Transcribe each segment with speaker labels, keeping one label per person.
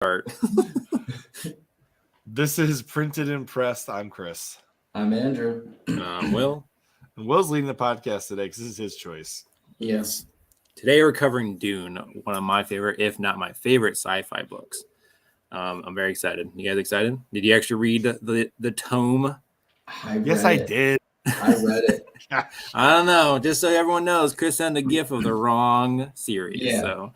Speaker 1: Art.
Speaker 2: This is Printed and Pressed. I'm Chris.
Speaker 3: I'm Andrew.
Speaker 1: I'm Will.
Speaker 2: And Will's leading the podcast today because this is his choice.
Speaker 3: Yes.
Speaker 1: Today we're covering Dune, one of my favorite, if not my favorite, sci-fi books. I'm very excited. You guys excited? Did you actually read the tome?
Speaker 2: Yes, I did.
Speaker 3: I read it.
Speaker 1: I don't know. Just so everyone knows, Chris sent a GIF of the wrong series.
Speaker 3: Yeah.
Speaker 1: So.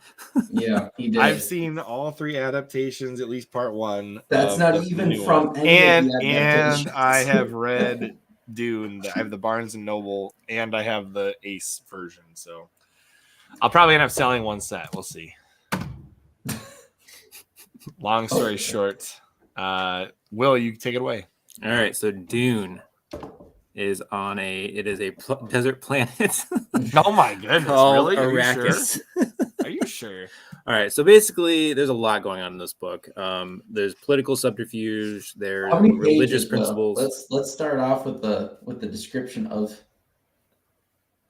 Speaker 3: Yeah, he did.
Speaker 2: I've seen all 3 adaptations, at least part 1.
Speaker 3: That's not even from
Speaker 2: one.
Speaker 3: any
Speaker 2: and
Speaker 3: of the
Speaker 2: and
Speaker 3: adaptations.
Speaker 2: I have read Dune. I have the Barnes and Noble, and I have the Ace version. So I'll probably end up selling one set. We'll see. Long story short, Will, you take it away.
Speaker 1: All right. So Dune is on a desert planet.
Speaker 2: Oh my goodness!
Speaker 1: Called
Speaker 2: Really?
Speaker 1: Arrakis.
Speaker 2: Are you sure?
Speaker 1: All right, so basically, there's a lot going on in this book. There's political subterfuge. There's religious principles.
Speaker 3: Let's start off with the description of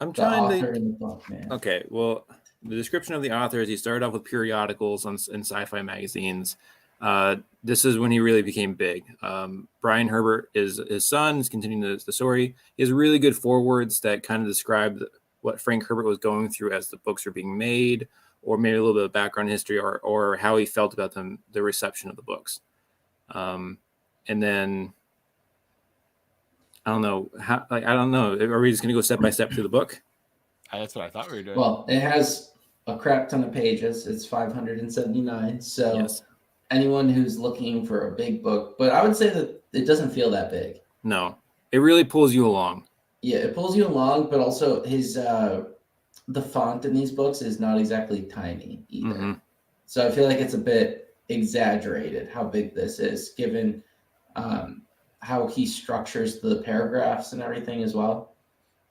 Speaker 1: I'm
Speaker 3: the
Speaker 1: trying
Speaker 3: author
Speaker 1: to.
Speaker 3: in the book, man.
Speaker 1: Okay, well, the description of the author is he started off with periodicals in sci-fi magazines. This is when he really became big. Brian Herbert is his son. Is continuing the story. He has really good forewords that kind of describe what Frank Herbert was going through as the books were being made, or maybe a little bit of background history, or how he felt about them, the reception of the books. And then I don't know how. I don't know. Are we just going to go step by step through the book?
Speaker 2: That's what I thought we were doing.
Speaker 3: Well, it has a crap ton of pages. It's 579. So
Speaker 1: Yes.
Speaker 3: anyone who's looking for a big book, but I would say that it doesn't feel that big.
Speaker 1: No, it really pulls you along.
Speaker 3: Yeah, it pulls you along, but also his the font in these books is not exactly tiny either.
Speaker 1: Mm-hmm.
Speaker 3: So I feel like it's a bit exaggerated how big this is, given how he structures the paragraphs and everything as well.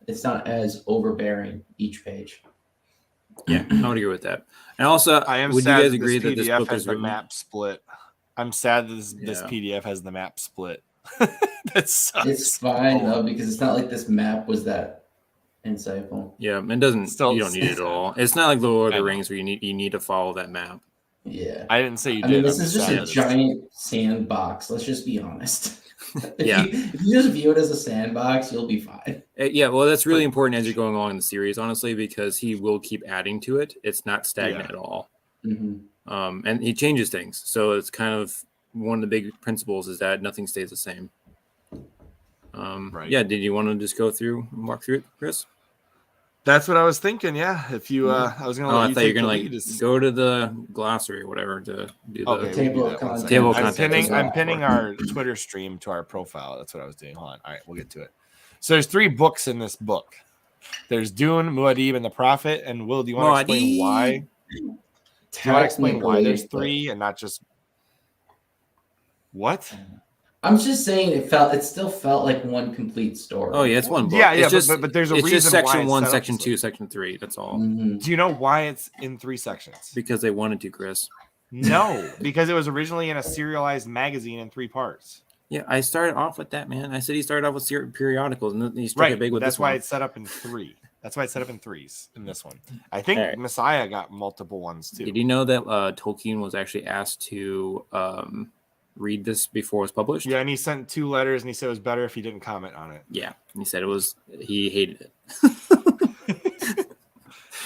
Speaker 3: It's not as overbearing each page.
Speaker 1: Yeah, I would agree with that. And also, would you guys agree that this book
Speaker 2: has
Speaker 1: is
Speaker 2: the
Speaker 1: written?
Speaker 2: map split? I'm sad that this PDF has the map split. That sucks.
Speaker 3: It's fine though, because it's not like this map was that insightful.
Speaker 1: Yeah, it doesn't. You don't need it at all. It's not like the Lord of the Rings where you need to follow that map.
Speaker 3: Yeah,
Speaker 2: I didn't say you did.
Speaker 3: I mean, this is just a giant sandbox. Let's just be honest. If you just view it as a sandbox, you'll be fine.
Speaker 1: Yeah, well, that's really important as you're going along in the series, honestly, because he will keep adding to it. It's not stagnant at all.
Speaker 3: Mm-hmm.
Speaker 1: And he changes things. So it's kind of one of the big principles is that nothing stays the same. Right. Yeah, did you want to just go through and walk through it, Chris?
Speaker 2: That's what I was thinking. Yeah, if you, I was gonna.
Speaker 1: I thought you were gonna go to the glossary or whatever to do the
Speaker 3: table of contents.
Speaker 1: Table of contents.
Speaker 2: I'm pinning our Twitter stream to our profile. That's what I was doing. Hold on. All right, we'll get to it. So there's 3 books in this book. There's Dune, Muad'Dib, and the Prophet. And Will, do you want to explain why? Do you want to explain why there's 3 and not just what?
Speaker 3: I'm just saying it still felt like one complete story.
Speaker 1: Oh yeah, it's one book.
Speaker 2: Yeah,
Speaker 1: it's
Speaker 2: but there's a reason.
Speaker 1: It's just section
Speaker 2: why
Speaker 1: 1, section 2, section 3. That's all.
Speaker 3: Mm-hmm.
Speaker 2: Do you know why it's in 3 sections?
Speaker 1: Because they wanted to, Chris.
Speaker 2: No, because it was originally in a serialized magazine in 3 parts.
Speaker 1: Yeah, I started off with that, man. I said he started off with periodicals, and then he struck it big with
Speaker 2: that's
Speaker 1: this
Speaker 2: why
Speaker 1: one.
Speaker 2: it's set up in 3. That's why it's set up in 3s in this one. I think Messiah got multiple ones too.
Speaker 1: Did you know that Tolkien was actually asked to read this before it was published?
Speaker 2: Yeah, and he sent 2 letters, and he said it was better if he didn't comment on it.
Speaker 1: Yeah, he said he hated it.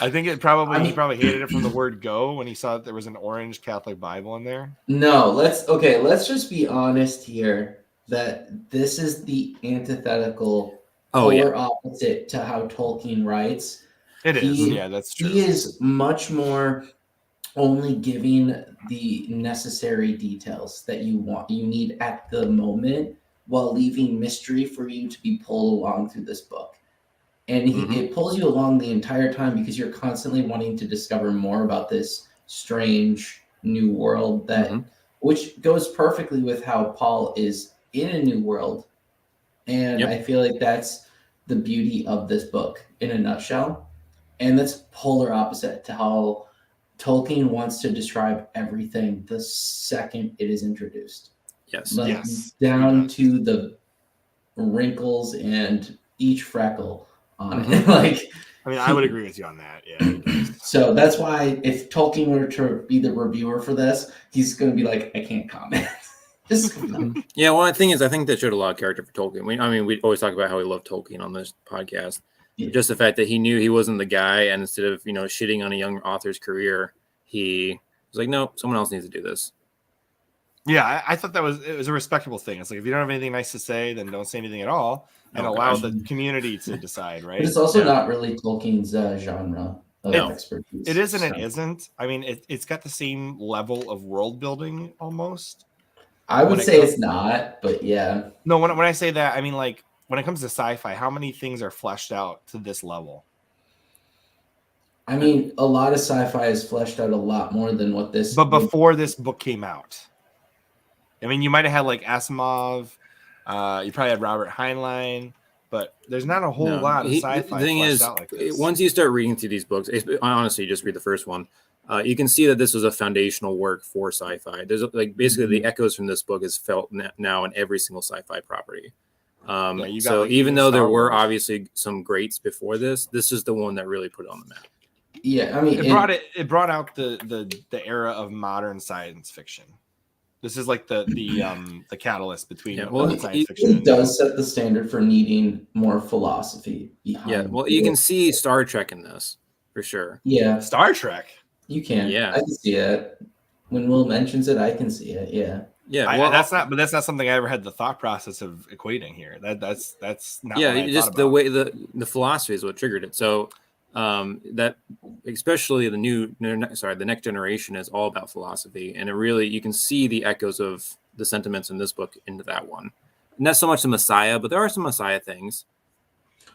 Speaker 2: I think he probably hated it from the word go when he saw that there was an orange Catholic Bible in there.
Speaker 3: No, let's just be honest here that this is the antithetical polar opposite to how Tolkien writes.
Speaker 2: It is. Yeah, that's true.
Speaker 3: He is much more only giving the necessary details that you need at the moment, while leaving mystery for you to be pulled along through this book. And it pulls you along the entire time because you're constantly wanting to discover more about this strange new world which goes perfectly with how Paul is in a new world. And I feel like that's the beauty of this book in a nutshell. And that's polar opposite to how Tolkien wants to describe everything the second it is introduced.
Speaker 1: Yes.
Speaker 3: Down to the wrinkles and each freckle on it. Like,
Speaker 2: I mean, I would agree with you on that. Yeah, he does.
Speaker 3: So that's why if Tolkien were to be the reviewer for this, he's going to be like, I can't comment.
Speaker 1: Yeah, well, the thing is, I think that showed a lot of character for Tolkien. We always talk about how we love Tolkien on this podcast.
Speaker 3: Yeah.
Speaker 1: Just the fact that he knew he wasn't the guy, and instead of shitting on a young author's career, he was like, no, someone else needs to do this.
Speaker 2: Yeah, I thought it was a respectable thing. It's like, if you don't have anything nice to say, then don't say anything at all, and allow the community to decide, right?
Speaker 3: But it's also not really Tolkien's genre of expertise.
Speaker 2: It isn't. It isn't. I mean, it's got the same level of world building almost.
Speaker 3: I would say it's not, but yeah.
Speaker 2: No, when I say that, I mean, like, when it comes to sci-fi, how many things are fleshed out to this level?
Speaker 3: I mean, a lot of sci-fi is fleshed out a lot more than what this.
Speaker 2: But before this book came out, I mean, you might have had like Asimov, you probably had Robert Heinlein, but there's not a whole lot of sci-fi.
Speaker 1: The thing is,
Speaker 2: out like this.
Speaker 1: Once you start reading through these books, honestly, just read the first one. You can see that this was a foundational work for sci-fi. There's like basically the echoes from this book is felt now in every single sci-fi property. So like, even though there were obviously some greats before this is the one that really put it on the map.
Speaker 3: Yeah, I mean,
Speaker 2: it brought out the era of modern science fiction. This is like the catalyst between science fiction.
Speaker 3: It does set the standard for needing more philosophy behind.
Speaker 1: Yeah, well, you can see Star Trek in this for sure.
Speaker 3: Yeah,
Speaker 2: Star Trek.
Speaker 3: You can.
Speaker 1: Yeah,
Speaker 3: I can see it. When Will mentions it, I can see it. Yeah.
Speaker 1: Yeah. Well,
Speaker 2: that's not something I ever had the thought process of equating here. That's not.
Speaker 1: Yeah, just the way the philosophy is what triggered it. So that especially the next generation is all about philosophy, and it really you can see the echoes of the sentiments in this book into that one. Not so much the Messiah, but there are some Messiah things.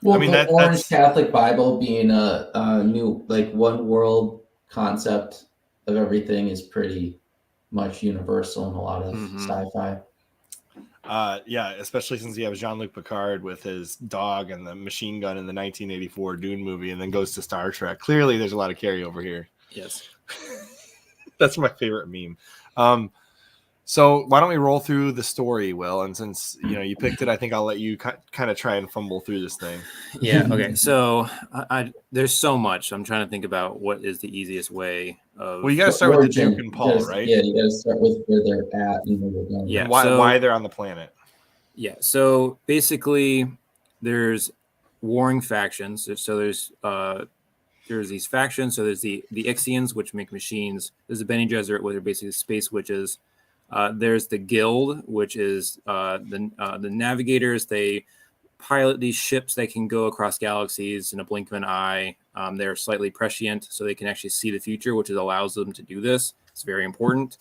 Speaker 3: Well, I mean, the Orange Catholic Bible being a new like one world concept of everything is pretty much universal in a lot of sci-fi.
Speaker 2: Yeah, especially since you have Jean-Luc Picard with his dog and the machine gun in the 1984 Dune movie, and then goes to Star Trek. Clearly, there's a lot of carryover here.
Speaker 1: Yes,
Speaker 2: that's my favorite meme. So why don't we roll through the story, Will? And since you picked it, I think I'll let you kind of try and fumble through this thing.
Speaker 1: Yeah. Okay. So there's so much. I'm trying to think about what is the easiest way of.
Speaker 2: Well, you got to start with the Duke and Paul, right?
Speaker 3: Yeah, you got to start with where they're at and where they're going.
Speaker 1: Yeah.
Speaker 2: Why they're on the planet.
Speaker 1: Yeah. So basically, there's warring factions. So there's these factions. So there's the Ixians, which make machines. There's the Bene Gesserit, which are basically space witches. There's the Guild, which is the navigators. They pilot these ships that can go across galaxies in a blink of an eye. They're slightly prescient, so they can actually see the future, which allows them to do this. It's very important.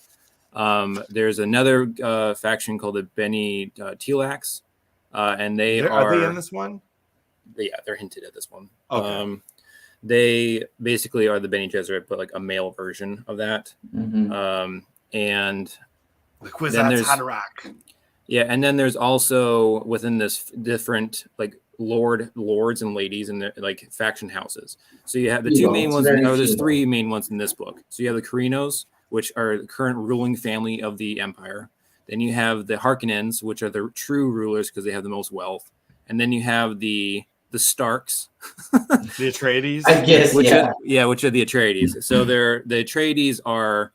Speaker 1: There's another faction called the Bene Telax, and are
Speaker 2: they in this one?
Speaker 1: Yeah, they're hinted at this one.
Speaker 2: Okay.
Speaker 1: They basically are the Bene Gesserit, but like a male version of that. And
Speaker 2: the Kwisatz Haderach.
Speaker 1: Yeah, and then there's also within this different like lords and ladies and the like faction houses. So you have the two main ones, there's three main ones in this book. So you have the Carinos, which are the current ruling family of the empire. Then you have the Harkonnens, which are the true rulers because they have the most wealth. And then you have the Starks.
Speaker 2: The Atreides?
Speaker 3: I guess,
Speaker 1: which are the Atreides. So the Atreides are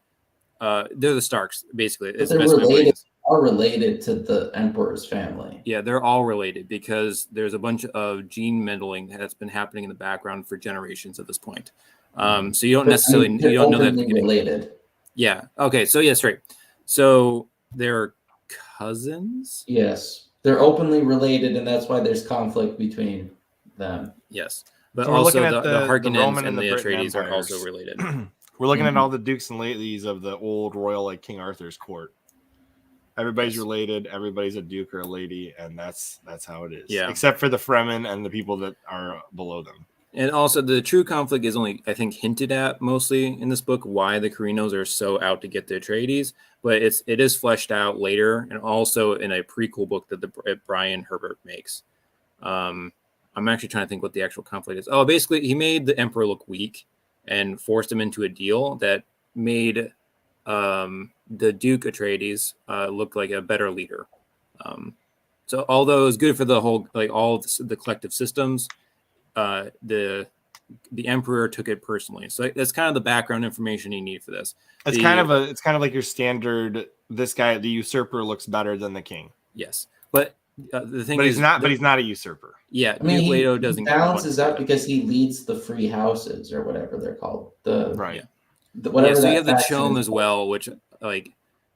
Speaker 1: they're the Starks, basically. It's
Speaker 3: are related to the Emperor's family.
Speaker 1: Yeah, they're all related because there's a bunch of gene meddling that's been happening in the background for generations at this point. So you don't necessarily you don't know that
Speaker 3: related.
Speaker 1: Yeah. Okay. So yes, right. So they're cousins.
Speaker 3: Yes, they're openly related, and that's why there's conflict between them.
Speaker 1: Yes, but so also the Harkonnens and the Atreides are also related.
Speaker 2: We're looking at all the dukes and ladies of the old royal, like King Arthur's court. Everybody's related. Everybody's a duke or a lady, and that's how it is.
Speaker 1: Yeah,
Speaker 2: except for the Fremen and the people that are below them.
Speaker 1: And also, the true conflict is only, I think, hinted at mostly in this book. Why the Carinos are so out to get the Atreides, but it is fleshed out later, and also in a prequel book that Brian Herbert makes. I'm actually trying to think what the actual conflict is. Oh, basically, he made the Emperor look weak and forced him into a deal that made the Duke Atreides look like a better leader. So although it was good for the whole, like all the collective systems, the emperor took it personally. So that's kind of the background information you need for this.
Speaker 2: It's kind of like your standard. This guy, the usurper, looks better than the king.
Speaker 1: Yes, but the thing
Speaker 2: but
Speaker 1: is,
Speaker 2: he's not a usurper.
Speaker 1: Yeah,
Speaker 3: I mean,
Speaker 1: Duke Leto doesn't
Speaker 3: he balances out because he leads the free houses or whatever they're called.
Speaker 2: Right.
Speaker 3: Whatever.
Speaker 1: So you have the Chome as well, which like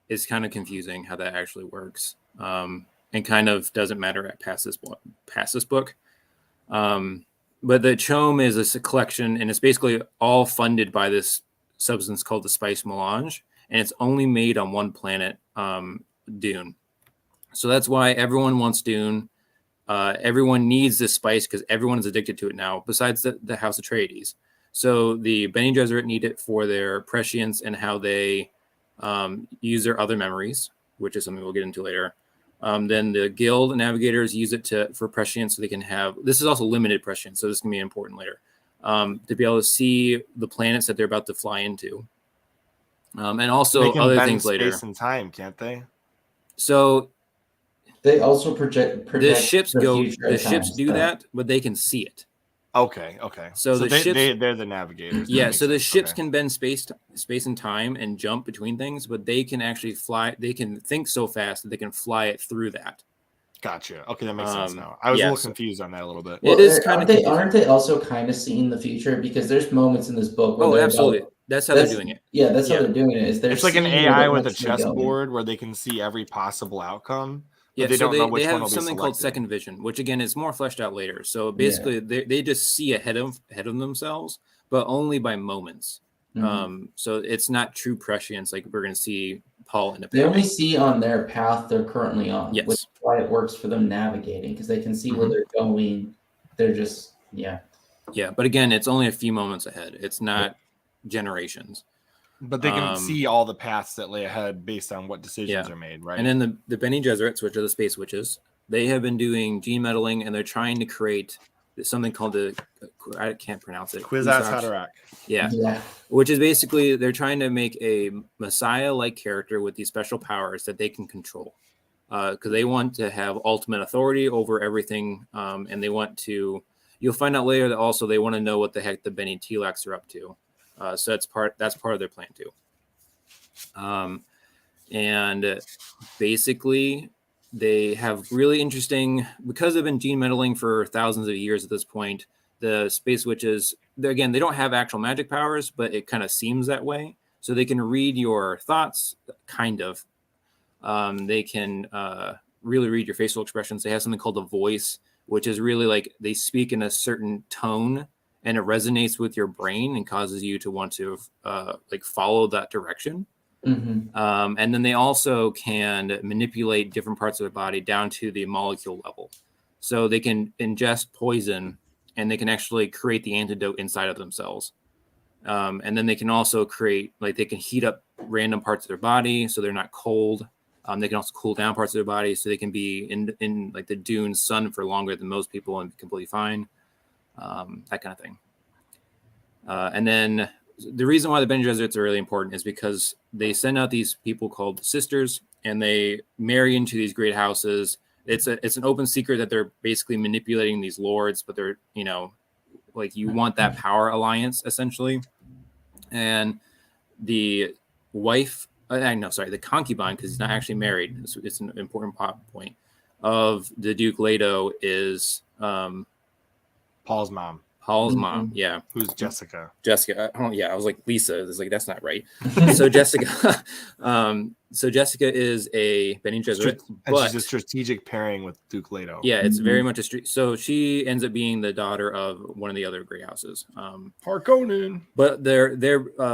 Speaker 1: is kind of confusing how that actually works, and kind of doesn't matter past this book. But the Chome is a collection, and it's basically all funded by this substance called the spice melange, and it's only made on one planet, Dune. So that's why everyone wants Dune. Everyone needs this spice because everyone is addicted to it now, besides the House Atreides. So the Bene Gesserit need it for their prescience and how they use their other memories, which is something we'll get into later. Then the Guild Navigators use it for prescience, so they can have. This is also limited prescience, so this can be important later. To be able to see the planets that they're about to fly into, and also other things later.
Speaker 2: Space and time, can't they?
Speaker 1: So
Speaker 3: they also project
Speaker 1: the ships The ships do that, but they can see it.
Speaker 2: Okay.
Speaker 1: So the ships,
Speaker 2: they're the navigators.
Speaker 1: Yeah. So the ships can bend space and time and jump between things, but they can actually fly. They can think so fast that they can fly it through that.
Speaker 2: Gotcha. Okay, that makes sense now. I was a little confused on that a little bit.
Speaker 3: Well, it is kind of. Aren't they also kind of seeing the future? Because there's moments in this book where
Speaker 1: absolutely. That's how they're doing it.
Speaker 3: Yeah, that's how they're doing it.
Speaker 2: It's like an AI with a chessboard where they can see every possible outcome.
Speaker 1: Yeah, they have something called second vision, which again is more fleshed out later. So basically, they just see ahead of themselves, but only by moments. Mm-hmm. So it's not true prescience like we're going to see Paul in the.
Speaker 3: They only see on their path they're currently on,
Speaker 1: yes.
Speaker 3: Which is why it works for them navigating because they can see where they're going. They're just Yeah,
Speaker 1: but again, it's only a few moments ahead. It's not generations.
Speaker 2: But they can see all the paths that lay ahead based on what decisions are made, right?
Speaker 1: And then the Bene Gesserits, which are the space witches, they have been doing gene meddling, and they're trying to create something called I can't pronounce it.
Speaker 2: Kwisatz Haderach.
Speaker 1: Yeah. Which is basically they're trying to make a Messiah-like character with these special powers that they can control, because they want to have ultimate authority over everything, and they want to. You'll find out later that also they want to know what the heck the Bene Telax are up to. So that's part of their plan too. And basically they have really interesting, because they've been gene meddling for thousands of years at this point, the space witches, again, they don't have actual magic powers, but it kind of seems that way. So they can read your thoughts, kind of. They can really read your facial expressions. They have something called a voice, which is really like they speak in a certain tone, and it resonates with your brain and causes you to want to follow that direction. Mm-hmm. And then they also can manipulate different parts of their body down to the molecule level. So they can ingest poison, and they can actually create the antidote inside of themselves. And then they can also create, they can heat up random parts of their body so they're not cold. They can also cool down parts of their body so they can be in like the Dune sun for longer than most people and be completely fine. That kind of thing. And then the reason why the Bene Gesserits are really important is because they send out these people called sisters, and they marry into these great houses. It's an open secret that they're basically manipulating these lords, but they're, you want that power alliance essentially. And the wife, the concubine, because he's not actually married. It's an important point of the Duke Leto is
Speaker 2: Paul's mom.
Speaker 1: Yeah.
Speaker 2: Who's Jessica?
Speaker 1: I was like, Lisa. It's like, that's not right. So Jessica, Jessica is a Bene Gesserit, but
Speaker 2: she's a strategic pairing with Duke Leto.
Speaker 1: Yeah, it's very much so she ends up being the daughter of one of the other Grey Houses.
Speaker 2: Harkonnen.
Speaker 1: But their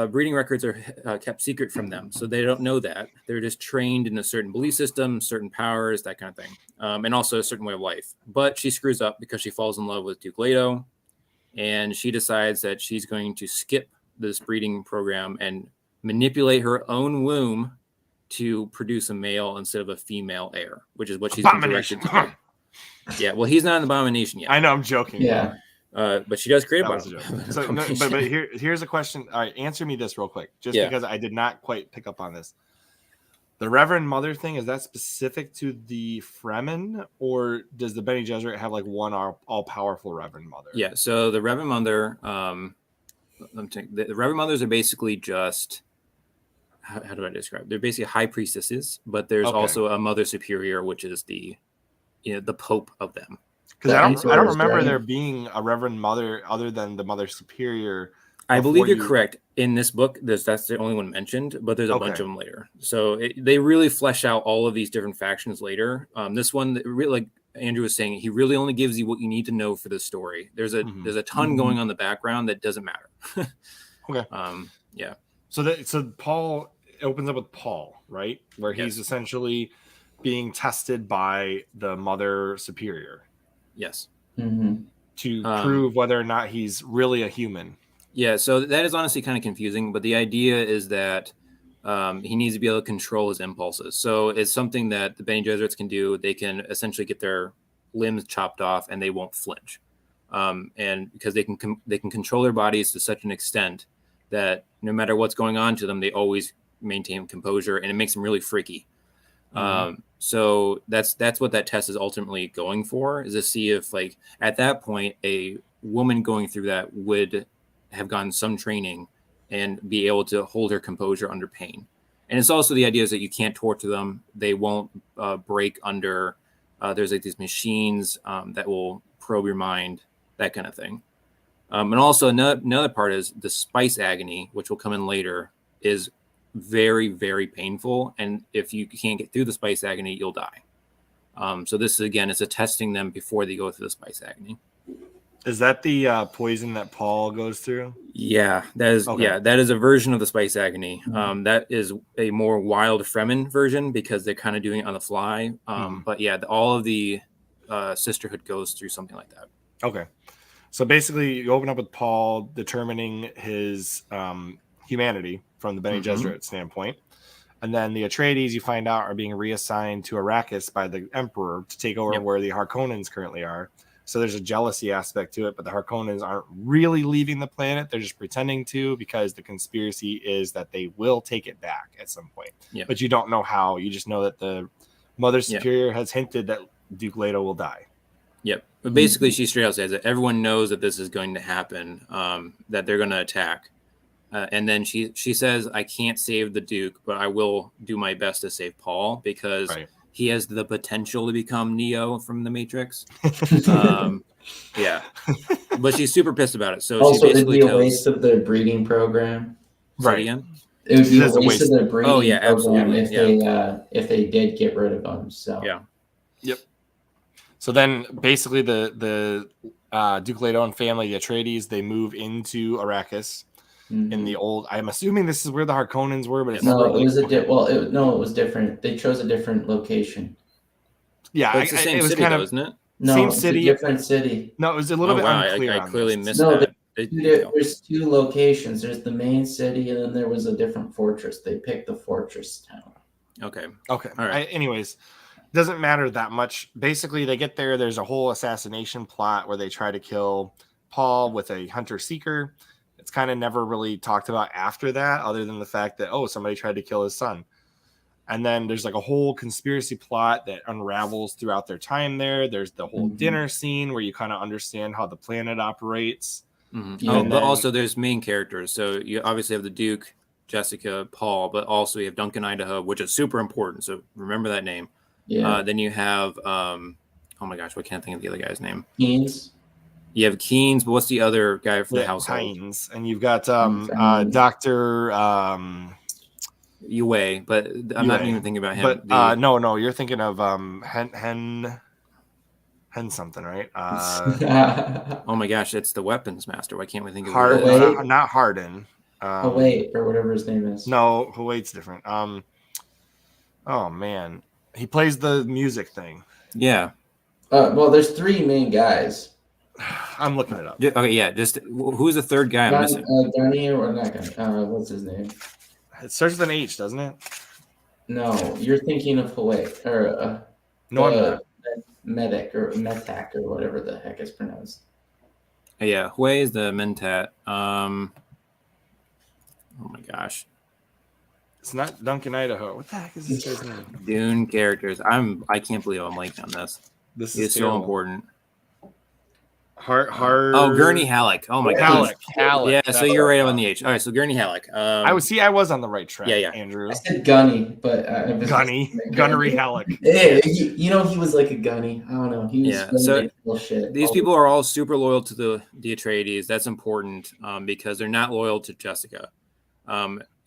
Speaker 1: breeding records are kept secret from them, so they don't know that. They're just trained in a certain belief system, certain powers, that kind of thing, and also a certain way of life. But she screws up because she falls in love with Duke Leto. And she decides that she's going to skip this breeding program and manipulate her own womb to produce a male instead of a female heir, which is what she's been directed to do. Yeah, well, he's not an abomination yet.
Speaker 2: I know, I'm joking.
Speaker 3: Yeah.
Speaker 1: But she does create a
Speaker 2: joke. So, here's a question. All right, answer me this real quick, just because I did not quite pick up on this. The Reverend Mother thing, is that specific to the Fremen, or does the Bene Gesserit have like one all-powerful Reverend Mother?
Speaker 1: Yeah, so the Reverend Mother, the Reverend Mothers are basically just, how do I describe? They're basically high priestesses, but there's also a Mother Superior, which is the Pope of them.
Speaker 2: Because I don't remember there being a Reverend Mother other than the Mother Superior.
Speaker 1: I believe you're correct. In this book, that's the only one mentioned, but there's a bunch of them later. So they really flesh out all of these different factions later. This one, really, like Andrew was saying, he really only gives you what you need to know for the story. There's a ton going on in the background that doesn't matter. Yeah.
Speaker 2: So Paul opens up with Paul, right? Where he's essentially being tested by the Mother Superior.
Speaker 1: Yes.
Speaker 2: To prove whether or not he's really a human.
Speaker 1: Yeah, so that is honestly kind of confusing, but the idea is that he needs to be able to control his impulses. So it's something that the Bene Gesserits can do. They can essentially get their limbs chopped off and they won't flinch. And because they can control their bodies to such an extent that no matter what's going on to them, they always maintain composure, and it makes them really freaky. So that's what that test is ultimately going for, is to see if, like, at that point, a woman going through that would have gotten some training and be able to hold her composure under pain. And it's also the idea is that you can't torture them. They won't break under. There's like these machines that will probe your mind, that kind of thing. And also another part is the spice agony, which will come in later, is very, very painful. And if you can't get through the spice agony, you'll die. So this, again, is a testing them before they go through the spice agony.
Speaker 2: Is that the poison that Paul goes through?
Speaker 1: Yeah, that is. Okay. Yeah, that is a version of the spice agony. That is a more wild Fremen version because they're kind of doing it on the fly. But yeah, all of the sisterhood goes through something like that.
Speaker 2: Okay, so basically, you open up with Paul determining his humanity from the Bene Gesserit standpoint, and then the Atreides, you find out, are being reassigned to Arrakis by the Emperor to take over where the Harkonnens currently are. So there's a jealousy aspect to it, but the Harkonnens aren't really leaving the planet. They're just pretending to, because the conspiracy is that they will take it back at some point. Yeah. But you don't know how. You just know that the Mother Superior has hinted that Duke Leto will die.
Speaker 1: Yep. But basically, she straight out says that everyone knows that this is going to happen, that they're going to attack. And then she says, I can't save the Duke, but I will do my best to save Paul, because he has the potential to become Neo from the Matrix. Yeah. But she's super pissed about it. So
Speaker 3: also,
Speaker 1: she basically
Speaker 3: it'd be a waste of the breeding program.
Speaker 1: Right. Again?
Speaker 3: It would be a waste of their breeding program if they did get rid of them. So
Speaker 2: Yep. So then basically the Duke Leto and family, the Atreides, they move into Arrakis. In the old, I'm assuming this is where the Harkonnens were, but it's
Speaker 3: no, it was it was different. They chose a different location.
Speaker 1: Yeah, but it's the same city, though, isn't it?
Speaker 3: No,
Speaker 2: same
Speaker 3: it's
Speaker 2: city,
Speaker 3: a different city.
Speaker 2: No, it was a little bit unclear.
Speaker 1: I clearly missed
Speaker 3: that.
Speaker 1: No,
Speaker 3: there's two locations. There's the main city, and then there was a different fortress. They picked the fortress town.
Speaker 1: Okay.
Speaker 2: All right. Anyways, doesn't matter that much. Basically, they get there. There's a whole assassination plot where they try to kill Paul with a hunter seeker. It's kind of never really talked about after that, other than the fact that, somebody tried to kill his son. And then there's like a whole conspiracy plot that unravels throughout their time there. There's the whole dinner scene where you kind of understand how the planet operates.
Speaker 1: But also there's main characters. So you obviously have the Duke, Jessica, Paul, but also you have Duncan Idaho, which is super important. So remember that name. Yeah. Then you have, oh my gosh, what can't I think of the other guy's name?
Speaker 3: Keynes.
Speaker 1: You have Keynes, but what's the other guy from the household?
Speaker 2: Hines. And you've got Dr.
Speaker 1: Yue, but I'm not even thinking about him.
Speaker 2: But no, you're thinking of Hen something, right?
Speaker 1: Oh my gosh, it's the weapons master. Why can't we think of
Speaker 2: it? Not Hardin.
Speaker 3: Hawait, or whatever his name is.
Speaker 2: No, Hawait's different. Oh man, he plays the music thing.
Speaker 1: Yeah.
Speaker 3: Well, there's three main guys.
Speaker 2: I'm looking it up.
Speaker 1: Okay, yeah. Just who's the third guy I'm missing?
Speaker 3: Gunny or not Gunny? What's his name?
Speaker 2: It starts with an H, doesn't it?
Speaker 3: No, you're thinking of Hawait or
Speaker 2: no, I'm not.
Speaker 3: Medic or Metac or whatever the heck it's pronounced.
Speaker 1: Yeah, Hui is the Mentat. Oh my gosh.
Speaker 2: It's not Duncan, Idaho. What the heck is this guy's name?
Speaker 1: Dune characters. I can't believe I'm blanking on this.
Speaker 2: This
Speaker 1: It's so important. Gurney Halleck. Oh my god.
Speaker 2: Halleck.
Speaker 1: Yeah, so you're right on the H. All right, so Gurney Halleck.
Speaker 2: I was on the right track.
Speaker 1: Yeah.
Speaker 2: Andrew.
Speaker 3: I said Gunny, but
Speaker 2: Gunnery Halleck.
Speaker 3: Yeah, he was like a Gunny. I don't know. He was so shit.
Speaker 1: These people are all super loyal to the Atreides. That's important because they're not loyal to Jessica.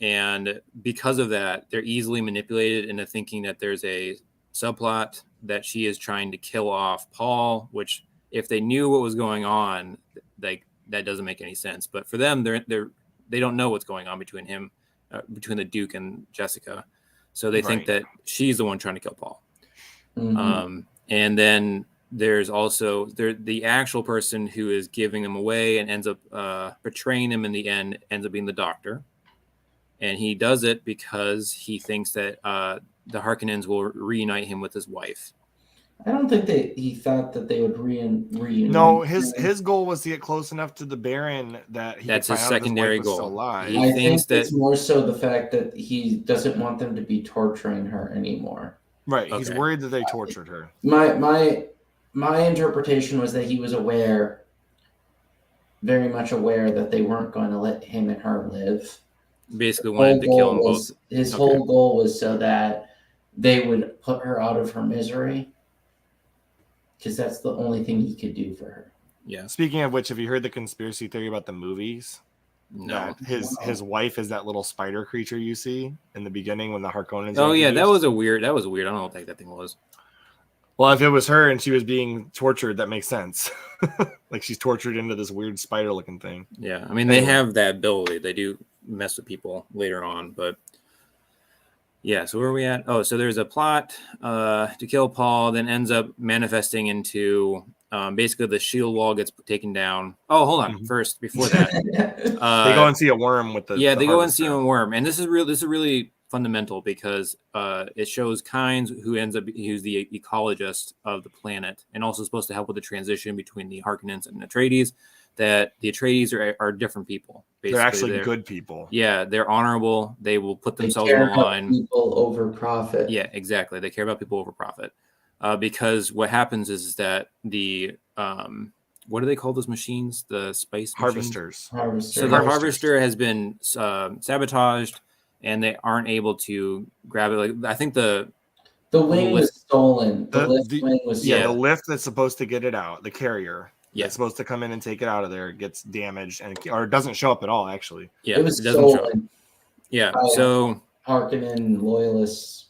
Speaker 1: And because of that, they're easily manipulated into thinking that there's a subplot that she is trying to kill off Paul, which if they knew what was going on, like that doesn't make any sense. But for them, they don't know what's going on between the Duke and Jessica, so they think that she's the one trying to kill Paul. Mm-hmm. And then there's also the actual person who is giving them away and ends up betraying them in the end ends up being the Doctor, and he does it because he thinks that the Harkonnens will reunite him with his wife.
Speaker 3: I don't think he thought that they would reunite.
Speaker 2: No, his goal was to get close enough to the Baron that
Speaker 1: that's his secondary goal.
Speaker 3: I think it's more so the fact that he doesn't want them to be torturing her anymore.
Speaker 2: Right, okay. He's worried that they tortured her.
Speaker 3: My interpretation was that he was very much aware that they weren't going to let him and her live.
Speaker 1: Basically wanted to kill them both.
Speaker 3: His whole goal was so that they would put her out of her misery. Because that's the only thing he could do for her.
Speaker 2: Yeah. Speaking of which, have you heard the conspiracy theory about the movies?
Speaker 1: No.
Speaker 2: That his wife is that little spider creature you see in the beginning when the Harkonnens.
Speaker 1: Oh yeah, that was weird. I don't know what that thing was.
Speaker 2: Well, if it was her and she was being tortured, that makes sense. Like she's tortured into this weird spider-looking thing.
Speaker 1: Yeah, I mean they have that ability. They do mess with people later on, but. Yeah, so where are we at? Oh, so there's a plot to kill Paul, then ends up manifesting into basically the shield wall gets taken down. Oh, hold on. First, before that,
Speaker 2: they go and see a worm with the
Speaker 1: they go and see a worm, and this is really fundamental because it shows Kynes who's the ecologist of the planet, and also supposed to help with the transition between the Harkonnens and Atreides. That the Atreides are different people. Basically.
Speaker 2: They're actually good people.
Speaker 1: Yeah, they're honorable. They will put themselves on the line.
Speaker 3: People over profit.
Speaker 1: Yeah, exactly. They care about people over profit. Because what happens is that the what do they call those machines? The spice
Speaker 2: harvesters.
Speaker 1: So the harvester has been sabotaged, and they aren't able to grab it. Like I think the
Speaker 3: wing was stolen. The wing was stolen.
Speaker 2: The lift that's supposed to get it out. The carrier.
Speaker 1: Yeah,
Speaker 2: it's supposed to come in and take it out of there. It gets damaged or it doesn't show up at all. Actually,
Speaker 3: yeah, it doesn't show up.
Speaker 1: Yeah, so
Speaker 3: Harkonnen loyalists.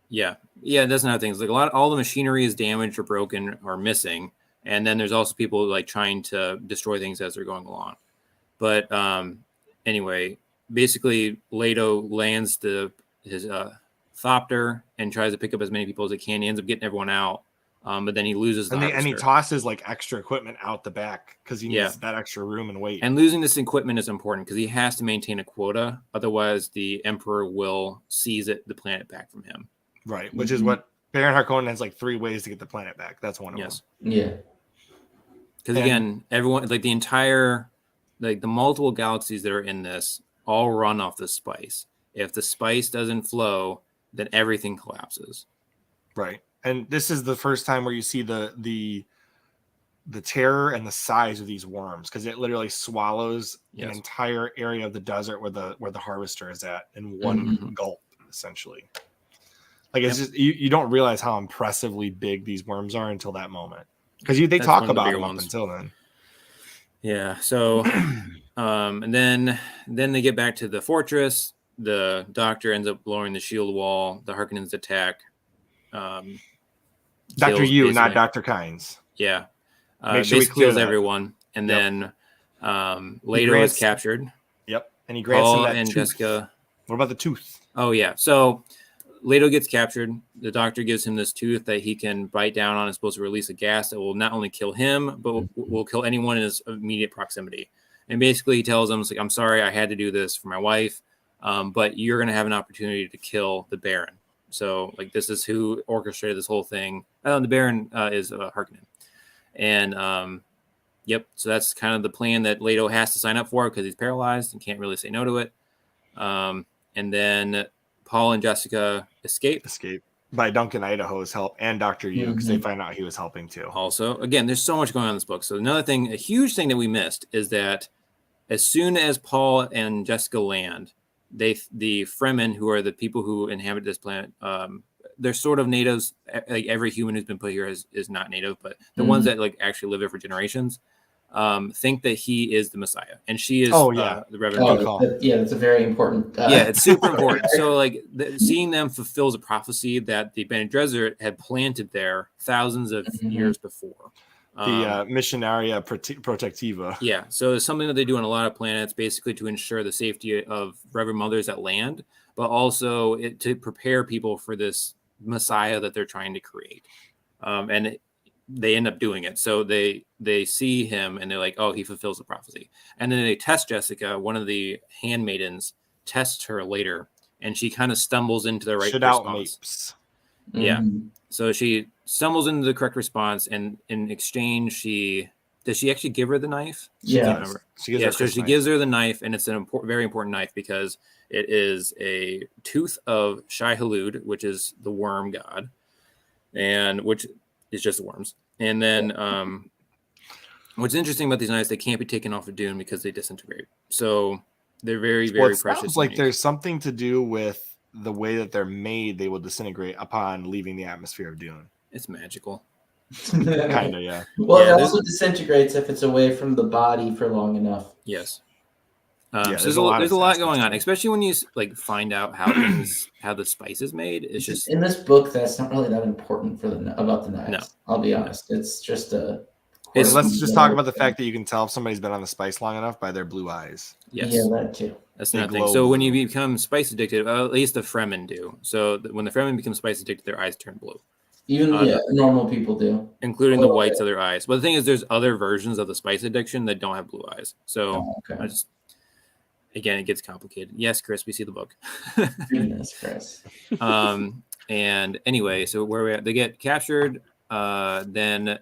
Speaker 1: Yeah, it doesn't have things like all the machinery is damaged or broken or missing, and then there's also people like trying to destroy things as they're going along. But anyway, basically, Leto lands his thopter and tries to pick up as many people as he can. He ends up getting everyone out. But then he loses
Speaker 2: and he tosses like extra equipment out the back because he needs that extra room and weight.
Speaker 1: And losing this equipment is important because he has to maintain a quota. Otherwise, the Emperor will seize the planet back from him.
Speaker 2: Right, which is what Baron Harkonnen has like 3 ways to get the planet back. That's one of them.
Speaker 3: Yeah.
Speaker 1: Because again, everyone like the entire the multiple galaxies that are in this all run off the spice. If the spice doesn't flow, then everything collapses.
Speaker 2: Right. And this is the first time where you see the terror and the size of these worms because it literally swallows an entire area of the desert where the harvester is at in one gulp, essentially. Like it's just you don't realize how impressively big these worms are until that moment because they talk about them up until then.
Speaker 1: Yeah. So, and then they get back to the fortress. The Doctor ends up blowing the shield wall. The Harkonnens attack.
Speaker 2: Dr. Yu, not Dr. Kynes.
Speaker 1: Yeah.
Speaker 2: Make sure we clear
Speaker 1: kills everyone. And then Leto is captured.
Speaker 2: Yep. And he grants
Speaker 1: Paul
Speaker 2: him that
Speaker 1: and
Speaker 2: tooth.
Speaker 1: Jessica.
Speaker 2: What about the tooth?
Speaker 1: Oh, yeah. So Leto gets captured. The Doctor gives him this tooth that he can bite down on. It's supposed to release a gas that will not only kill him, but will kill anyone in his immediate proximity. And basically he tells him, I'm sorry, I had to do this for my wife, but you're going to have an opportunity to kill the Baron. So, like, this is who orchestrated this whole thing. The Baron is Harkonnen. And, so that's kind of the plan that Leto has to sign up for because he's paralyzed and can't really say no to it. And then Paul and Jessica escape.
Speaker 2: By Duncan Idaho's help and Dr. Yu, because they find out he was helping too.
Speaker 1: Also, again, there's so much going on in this book. So another thing, a huge thing that we missed is that as soon as Paul and Jessica land, the Fremen, who are the people who inhabit this planet, they're sort of natives. Like every human who's been put here is not native, but the ones that like actually live there for generations think that he is the Messiah, and she is the Reverend.
Speaker 3: That's a very important.
Speaker 1: It's super important. So like seeing them fulfills a prophecy that the Bene Gesserit had planted there thousands of years before.
Speaker 2: The Missionaria Protectiva.
Speaker 1: Yeah, so it's something that they do on a lot of planets, basically to ensure the safety of Reverend Mothers at land, but also to prepare people for this Messiah that they're trying to create. They end up doing it. So they see him and they're like, oh, he fulfills the prophecy. And then they test Jessica. One of the handmaidens tests her later, and she kind of stumbles into the right response. Yeah. So she stumbles into the correct response, and in exchange, does she actually give her the knife?
Speaker 3: Yeah.
Speaker 1: She gives her the knife, and it's an very important knife because it is a tooth of Shai-Hulud, which is the worm god, and which is just the worms. And then what's interesting about these knives, they can't be taken off of Dune because they disintegrate. So they're very, very precious.
Speaker 2: Sounds like there's something to do with the way that they're made. They will disintegrate upon leaving the atmosphere of Dune.
Speaker 1: It's magical.
Speaker 2: Kind of, yeah.
Speaker 3: Well, it also disintegrates if it's away from the body for long enough.
Speaker 1: Yes. So there's a lot going on, especially when you like find out how the spice is made. It's just
Speaker 3: in this book that's not really that important about the knives.
Speaker 1: No.
Speaker 3: I'll be honest. It's just
Speaker 2: let's just talk about the fact that you can tell if somebody's been on the spice long enough by their blue eyes.
Speaker 1: Yes.
Speaker 3: Yeah, that too.
Speaker 1: That's another thing. So when you become spice addicted, at least the Fremen do. So when the Fremen become spice addicted, their eyes turn blue.
Speaker 3: Even normal people do,
Speaker 1: including the whites of their eyes. But the thing is, there's other versions of the spice addiction that don't have blue eyes. So again, it gets complicated. Yes, Chris, we see the book.
Speaker 3: Goodness, Chris.
Speaker 1: And anyway, so where we at? They get captured. Then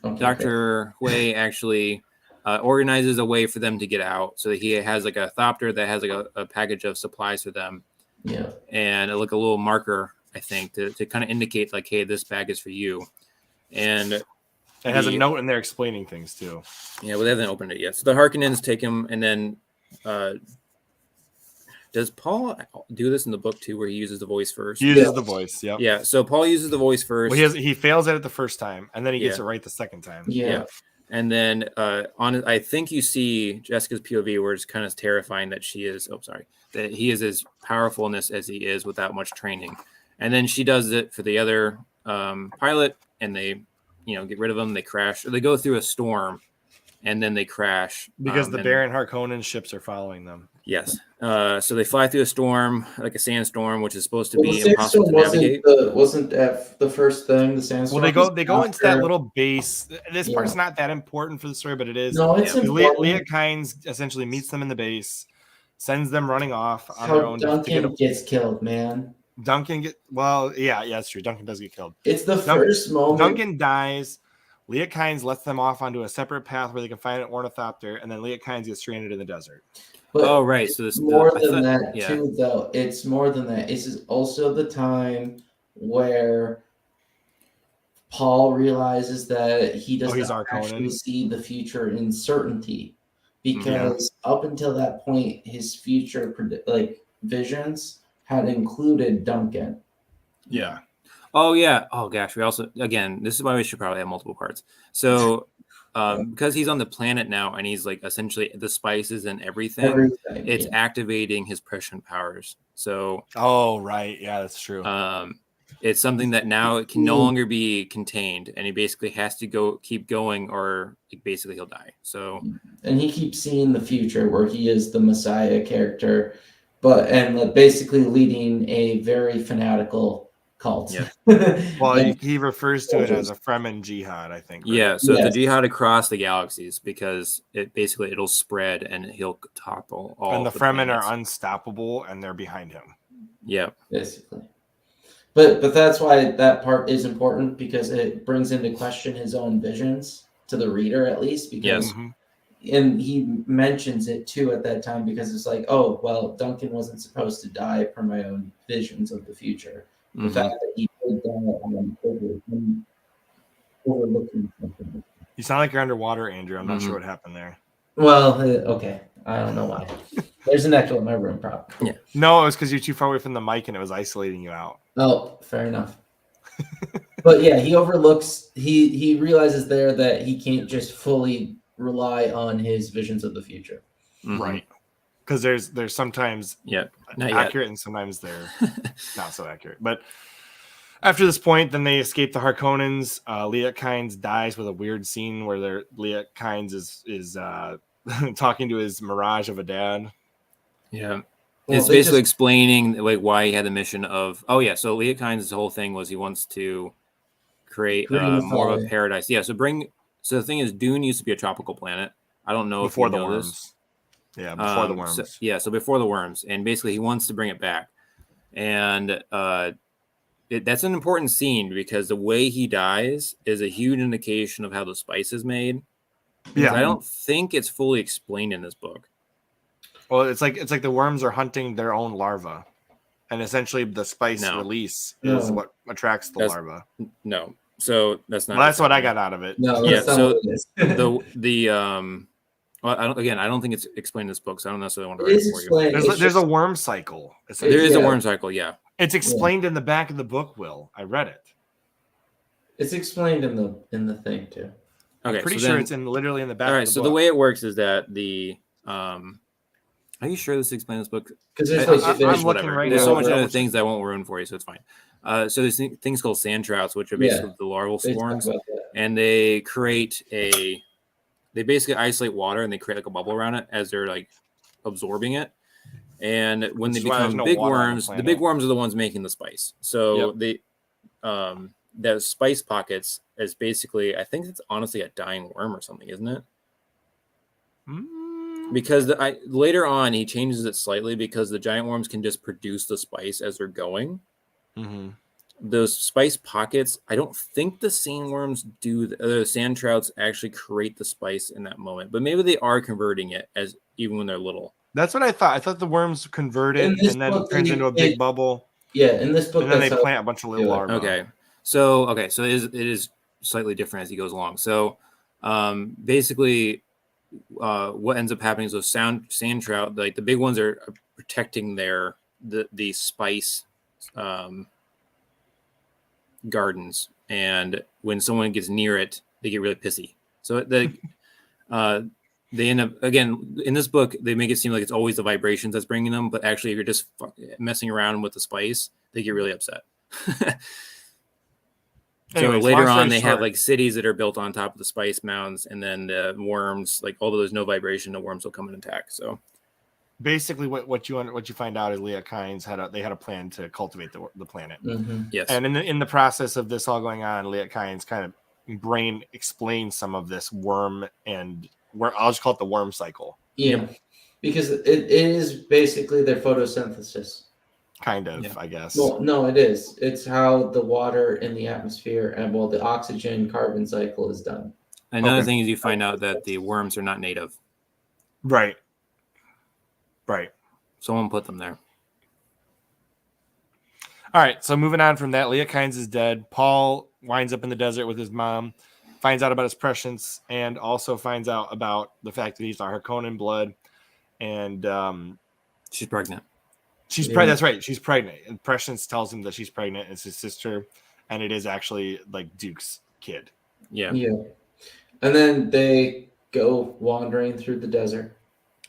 Speaker 1: Dr. Hui actually organizes a way for them to get out. So he has like a thopter that has like a package of supplies for them.
Speaker 3: Yeah.
Speaker 1: And like a little marker, I think, to kind of indicate like, hey, this bag is for you. And
Speaker 2: it has a note in there explaining things too.
Speaker 1: Yeah, well, they haven't opened it yet. So the Harkonnens take him, and then does Paul do this in the book too, where he uses the voice first?
Speaker 2: He uses the voice, yeah.
Speaker 1: Yeah, so Paul uses the voice first.
Speaker 2: Well, he fails at it the first time, and then he gets it right the second time.
Speaker 3: Yeah.
Speaker 1: And then I think you see Jessica's POV where it's kind of terrifying that she is, that he is as powerfulness as he is without much training. And then she does it for the other pilot, and they, get rid of them. They crash. Or they go through a storm, and then they crash
Speaker 2: because the Baron Harkonnen ships are following them.
Speaker 1: Yes. So they fly through a storm, like a sandstorm, which is supposed to be impossible to navigate.
Speaker 3: Wasn't that the first thing? The sandstorm.
Speaker 2: Well, they go into that little base. This part's not that important for the story, but it is.
Speaker 3: No, it's important.
Speaker 2: Leah Kynes essentially meets them in the base, sends them running off on their own.
Speaker 3: Duncan gets killed, man.
Speaker 2: That's true. Duncan does get killed.
Speaker 3: It's the first moment.
Speaker 2: Duncan dies. Leah Kynes lets them off onto a separate path where they can find an ornithopter, and then Leah Kynes gets stranded in the desert.
Speaker 3: But
Speaker 1: right. So
Speaker 3: it's more than that too, though. It's more than that. This is also the time where Paul realizes that he does not actually see the future in certainty, because up until that point, his future visions had included Duncan.
Speaker 2: Yeah.
Speaker 1: Oh yeah. Oh gosh. We also, again, this is why we should probably have multiple parts. So because he's on the planet now, and he's like essentially the spices and everything it's activating his prescient powers. So
Speaker 2: right, yeah, that's true.
Speaker 1: It's something that now it can no longer be contained, and he basically has to keep going, or basically he'll die. So,
Speaker 3: and he keeps seeing the future where he is the Messiah character, and basically leading a very fanatical cult.
Speaker 1: Yeah.
Speaker 2: Well, he refers to it as a Fremen jihad, I think. Right?
Speaker 1: Yeah, so it's a jihad across the galaxies, because it'll spread and he'll topple all.
Speaker 2: And the Fremen are unstoppable, and they're behind him.
Speaker 1: Yeah,
Speaker 3: basically. But that's why that part is important, because it brings into question his own visions to the reader, at least, because and he mentions it too at that time because it's like, oh well, Duncan wasn't supposed to die per my own visions of the future. The fact that he did that overlooking something.
Speaker 2: You sound like you're underwater, Andrew. I'm not sure what happened there.
Speaker 3: Well, okay, I don't know why. There's an echo in my room, probably.
Speaker 1: Yeah.
Speaker 2: No, it was because you're too far away from the mic and it was isolating you out.
Speaker 3: Oh, fair enough. But yeah, he overlooks. He realizes there that he can't just fully rely on his visions of the future.
Speaker 2: Right. Because there's sometimes
Speaker 1: not
Speaker 2: accurate
Speaker 1: yet.
Speaker 2: and sometimes they're not so accurate. But after this point, then they escape the Harkonnens. Leah Kynes dies with a weird scene where Leah Kynes is talking to his mirage of a dad.
Speaker 1: Yeah.
Speaker 3: Well,
Speaker 1: it's basically explaining like why he had the mission of so Leah Kynes' whole thing was he wants to create more of a paradise. Yeah, so the thing is Dune used to be a tropical planet. I don't know
Speaker 2: before
Speaker 1: if you
Speaker 2: the
Speaker 1: know
Speaker 2: worms.
Speaker 1: this.
Speaker 2: Yeah, before the worms.
Speaker 1: So before the worms. And basically he wants to bring it back. And that's an important scene because the way he dies is a huge indication of how the spice is made.
Speaker 2: Yeah.
Speaker 1: I don't think it's fully explained in this book.
Speaker 2: Well, it's like the worms are hunting their own larva, and essentially the spice release is what attracts the larva.
Speaker 1: No, so that's not.
Speaker 2: Well, that's what I got out of it.
Speaker 3: No,
Speaker 1: yeah. So well, I don't think it's explained in this book, so I don't necessarily want to write it for you.
Speaker 2: There's a worm cycle.
Speaker 1: There is a worm cycle. Yeah,
Speaker 2: it's explained in the back of the book. Will I read it?
Speaker 3: It's explained in the thing too.
Speaker 2: Okay, I'm pretty sure it's literally in the back.
Speaker 1: All right,
Speaker 2: of the
Speaker 1: so
Speaker 2: book.
Speaker 1: the way it works is that are you sure this explains this book?
Speaker 3: Because
Speaker 1: I'm looking right now. There's so much other things I won't ruin for you, so it's fine. So there's things called sand trouts, which are basically the larval swarms, and they basically isolate water and they create like a bubble around it as they're like absorbing it. And when they become big worms, the big worms are the ones making the spice. So the spice pockets is basically, I think it's honestly a dying worm or something, isn't it? Because later on he changes it slightly because the giant worms can just produce the spice as they're going. Those spice pockets, I don't think the sandworms do. The sand trouts actually create the spice in that moment, but maybe they are converting it as even when they're little.
Speaker 2: That's what I thought. I thought the worms convert it and then it turns into a big bubble.
Speaker 3: Yeah, in this book,
Speaker 2: and then they plant a bunch of little larvae.
Speaker 1: Okay, so it is slightly different as he goes along. So basically. What ends up happening is those sand trout, like the big ones, are protecting the spice gardens, and when someone gets near it, they get really pissy. So they end up, again in this book, they make it seem like it's always the vibrations that's bringing them, but actually, if you're just messing around with the spice, they get really upset. Anyways, so later on, they have like cities that are built on top of the spice mounds, and then the worms, like although there's no vibration, the worms will come and attack. So
Speaker 2: basically, what you find out is Leah Kynes had a plan to cultivate the planet.
Speaker 1: Yes,
Speaker 2: and in the process of this all going on, Leah Kynes kind of brain explains some of this worm and I'll just call it the worm cycle.
Speaker 3: Yeah, because it is basically their photosynthesis.
Speaker 2: Kind of, I guess.
Speaker 3: Well, no, it is. It's how the water in the atmosphere and the oxygen carbon cycle is done.
Speaker 1: Another thing is you find out that the worms are not native.
Speaker 2: Right.
Speaker 1: Someone put them there.
Speaker 2: All right, so moving on from that, Leah Kynes is dead. Paul winds up in the desert with his mom, finds out about his prescience, and also finds out about the fact that he's Harkonnen blood, and
Speaker 1: she's pregnant.
Speaker 2: She's pregnant. That's right. She's pregnant. And Prescience tells him that she's pregnant. It's his sister, and it is actually like Duke's kid.
Speaker 3: Yeah. And then they go wandering through the desert,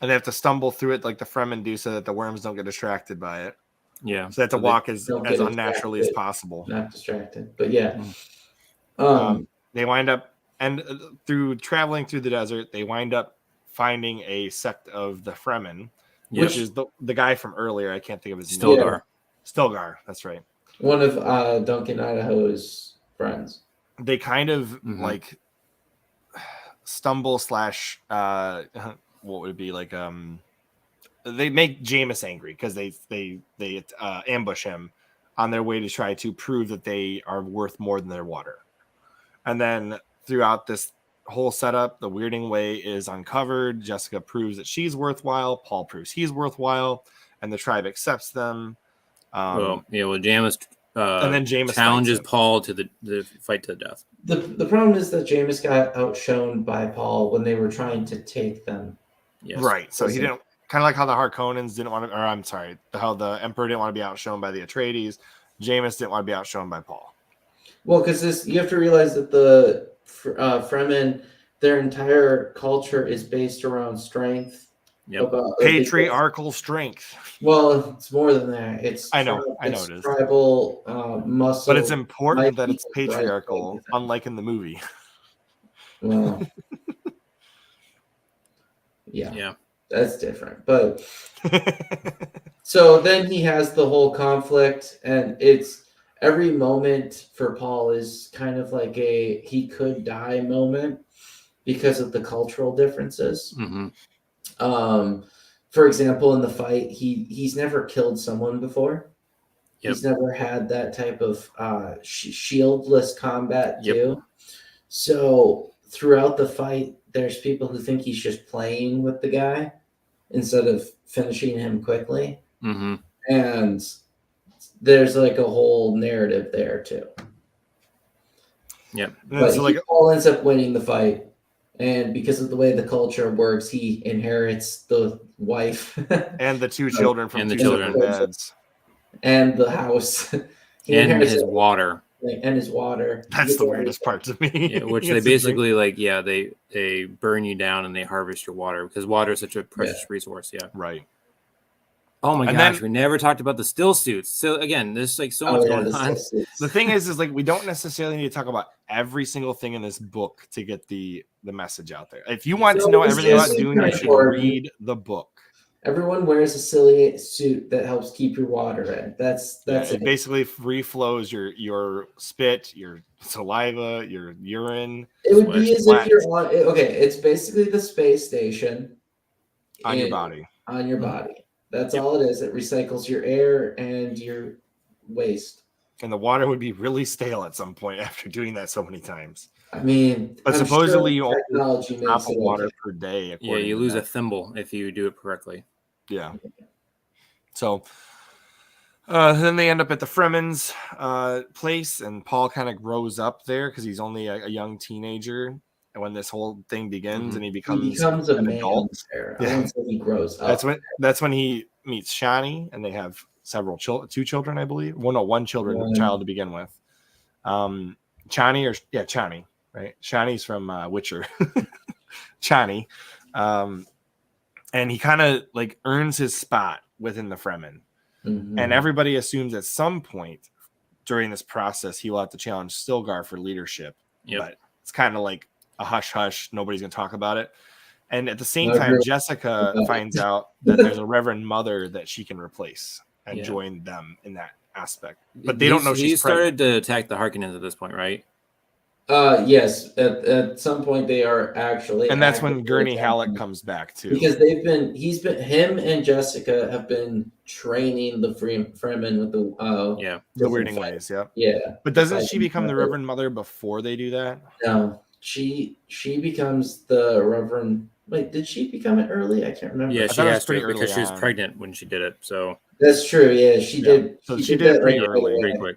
Speaker 2: and they have to stumble through it like the Fremen do, so that the worms don't get distracted by it.
Speaker 1: Yeah.
Speaker 2: So they have to walk as unnaturally as possible.
Speaker 3: Not distracted, but yeah.
Speaker 2: They wind up through traveling through the desert. They wind up finding a sect of the Fremen. Which is the guy from earlier. I can't think of his name. Stilgar. That's right.
Speaker 3: One of Duncan Idaho's friends.
Speaker 2: They kind of like stumble / what would it be like? They make Jameis angry because they ambush him on their way to try to prove that they are worth more than their water. And then throughout this whole setup, the weirding way is uncovered. Jessica proves that she's worthwhile. Paul proves he's worthwhile, and the tribe accepts them.
Speaker 1: Jameis
Speaker 2: and then Jameis
Speaker 1: challenges Paul to the fight to the death.
Speaker 3: The problem is that Jameis got outshone by Paul when they were trying to take them.
Speaker 2: Yes. Right. So he didn't, kind of like how the Harkonnens didn't want to, or I'm sorry, how the Emperor didn't want to be outshone by the Atreides. Jameis didn't want to be outshone by Paul.
Speaker 3: Well, because you have to realize that the Fremen, their entire culture is based around strength.
Speaker 1: Yep.
Speaker 2: Patriarchal strength.
Speaker 3: Well, it's more than that.
Speaker 2: I know it is
Speaker 3: tribal muscle.
Speaker 2: But it's important that it's patriarchal, unlike in the movie.
Speaker 3: Well, yeah, that's different. But so then he has the whole conflict, and it's every moment for Paul is kind of like a he could die moment because of the cultural differences.
Speaker 1: Mm-hmm.
Speaker 3: For example, in the fight, he's never killed someone before. Yep. He's never had that type of shieldless combat too. So throughout the fight, there's people who think he's just playing with the guy instead of finishing him quickly.
Speaker 1: Mm-hmm.
Speaker 3: And there's like a whole narrative there too.
Speaker 1: Yep.
Speaker 3: But so Paul ends up winning the fight. And because of the way the culture works, he inherits the wife
Speaker 2: and the two children from the children dads,
Speaker 3: and the house,
Speaker 1: and his water,
Speaker 3: and his water.
Speaker 2: That's the weirdest part to me.
Speaker 1: Yeah, which they basically they burn you down and they harvest your water because water is such a precious resource. Yeah,
Speaker 2: right.
Speaker 1: Oh my gosh, we never talked about the still suits. So again, there's like so much going on.
Speaker 2: The thing is like we don't necessarily need to talk about every single thing in this book to get the message out there. If you want to know everything about Dune, you should read the book.
Speaker 3: Everyone wears a silly suit that helps keep your water in. That's
Speaker 2: it. Basically free flows your spit, your saliva, your urine.
Speaker 3: It would be as if you're on. Okay, it's basically the space station
Speaker 2: on your body.
Speaker 3: On your body. That's all it is. It recycles your air and your waste.
Speaker 2: And the water would be really stale at some point after doing that so many times.
Speaker 3: I mean,
Speaker 2: but supposedly you only lose a drop of water per day.
Speaker 1: Yeah, you lose a thimble if you do it correctly.
Speaker 2: Yeah. So then they end up at the Fremen's place, and Paul kind of grows up there because he's only a young teenager. And when this whole thing begins, and he becomes
Speaker 3: an adult,
Speaker 2: yeah.
Speaker 3: He grows up.
Speaker 2: That's when he meets Shani, and they have two children, I believe. Well, no, one child to begin with. Chani, right? Shani's from Witcher. Chani, and he kind of like earns his spot within the Fremen, and everybody assumes at some point during this process he will have to challenge Stilgar for leadership. But it's kind of like a hush hush. Nobody's gonna talk about it. And at the same time, Jessica finds out that there's a Reverend Mother that she can replace and join them in that aspect. But they don't know she's
Speaker 1: started to attack the Harkonnens at this point, right?
Speaker 3: Yes. At some point they are actually,
Speaker 2: and that's when Gurney Halleck comes back too,
Speaker 3: because him and Jessica have been training the Fremen with the
Speaker 2: weirding ways. But doesn't she become the Reverend Mother before they do that?
Speaker 3: No. She becomes the Reverend. Wait, did she become it early? I can't remember.
Speaker 1: Yeah, she has to because she was pregnant when she did it. So
Speaker 3: that's true. Yeah, she did.
Speaker 2: So she did it pretty early, pretty quick.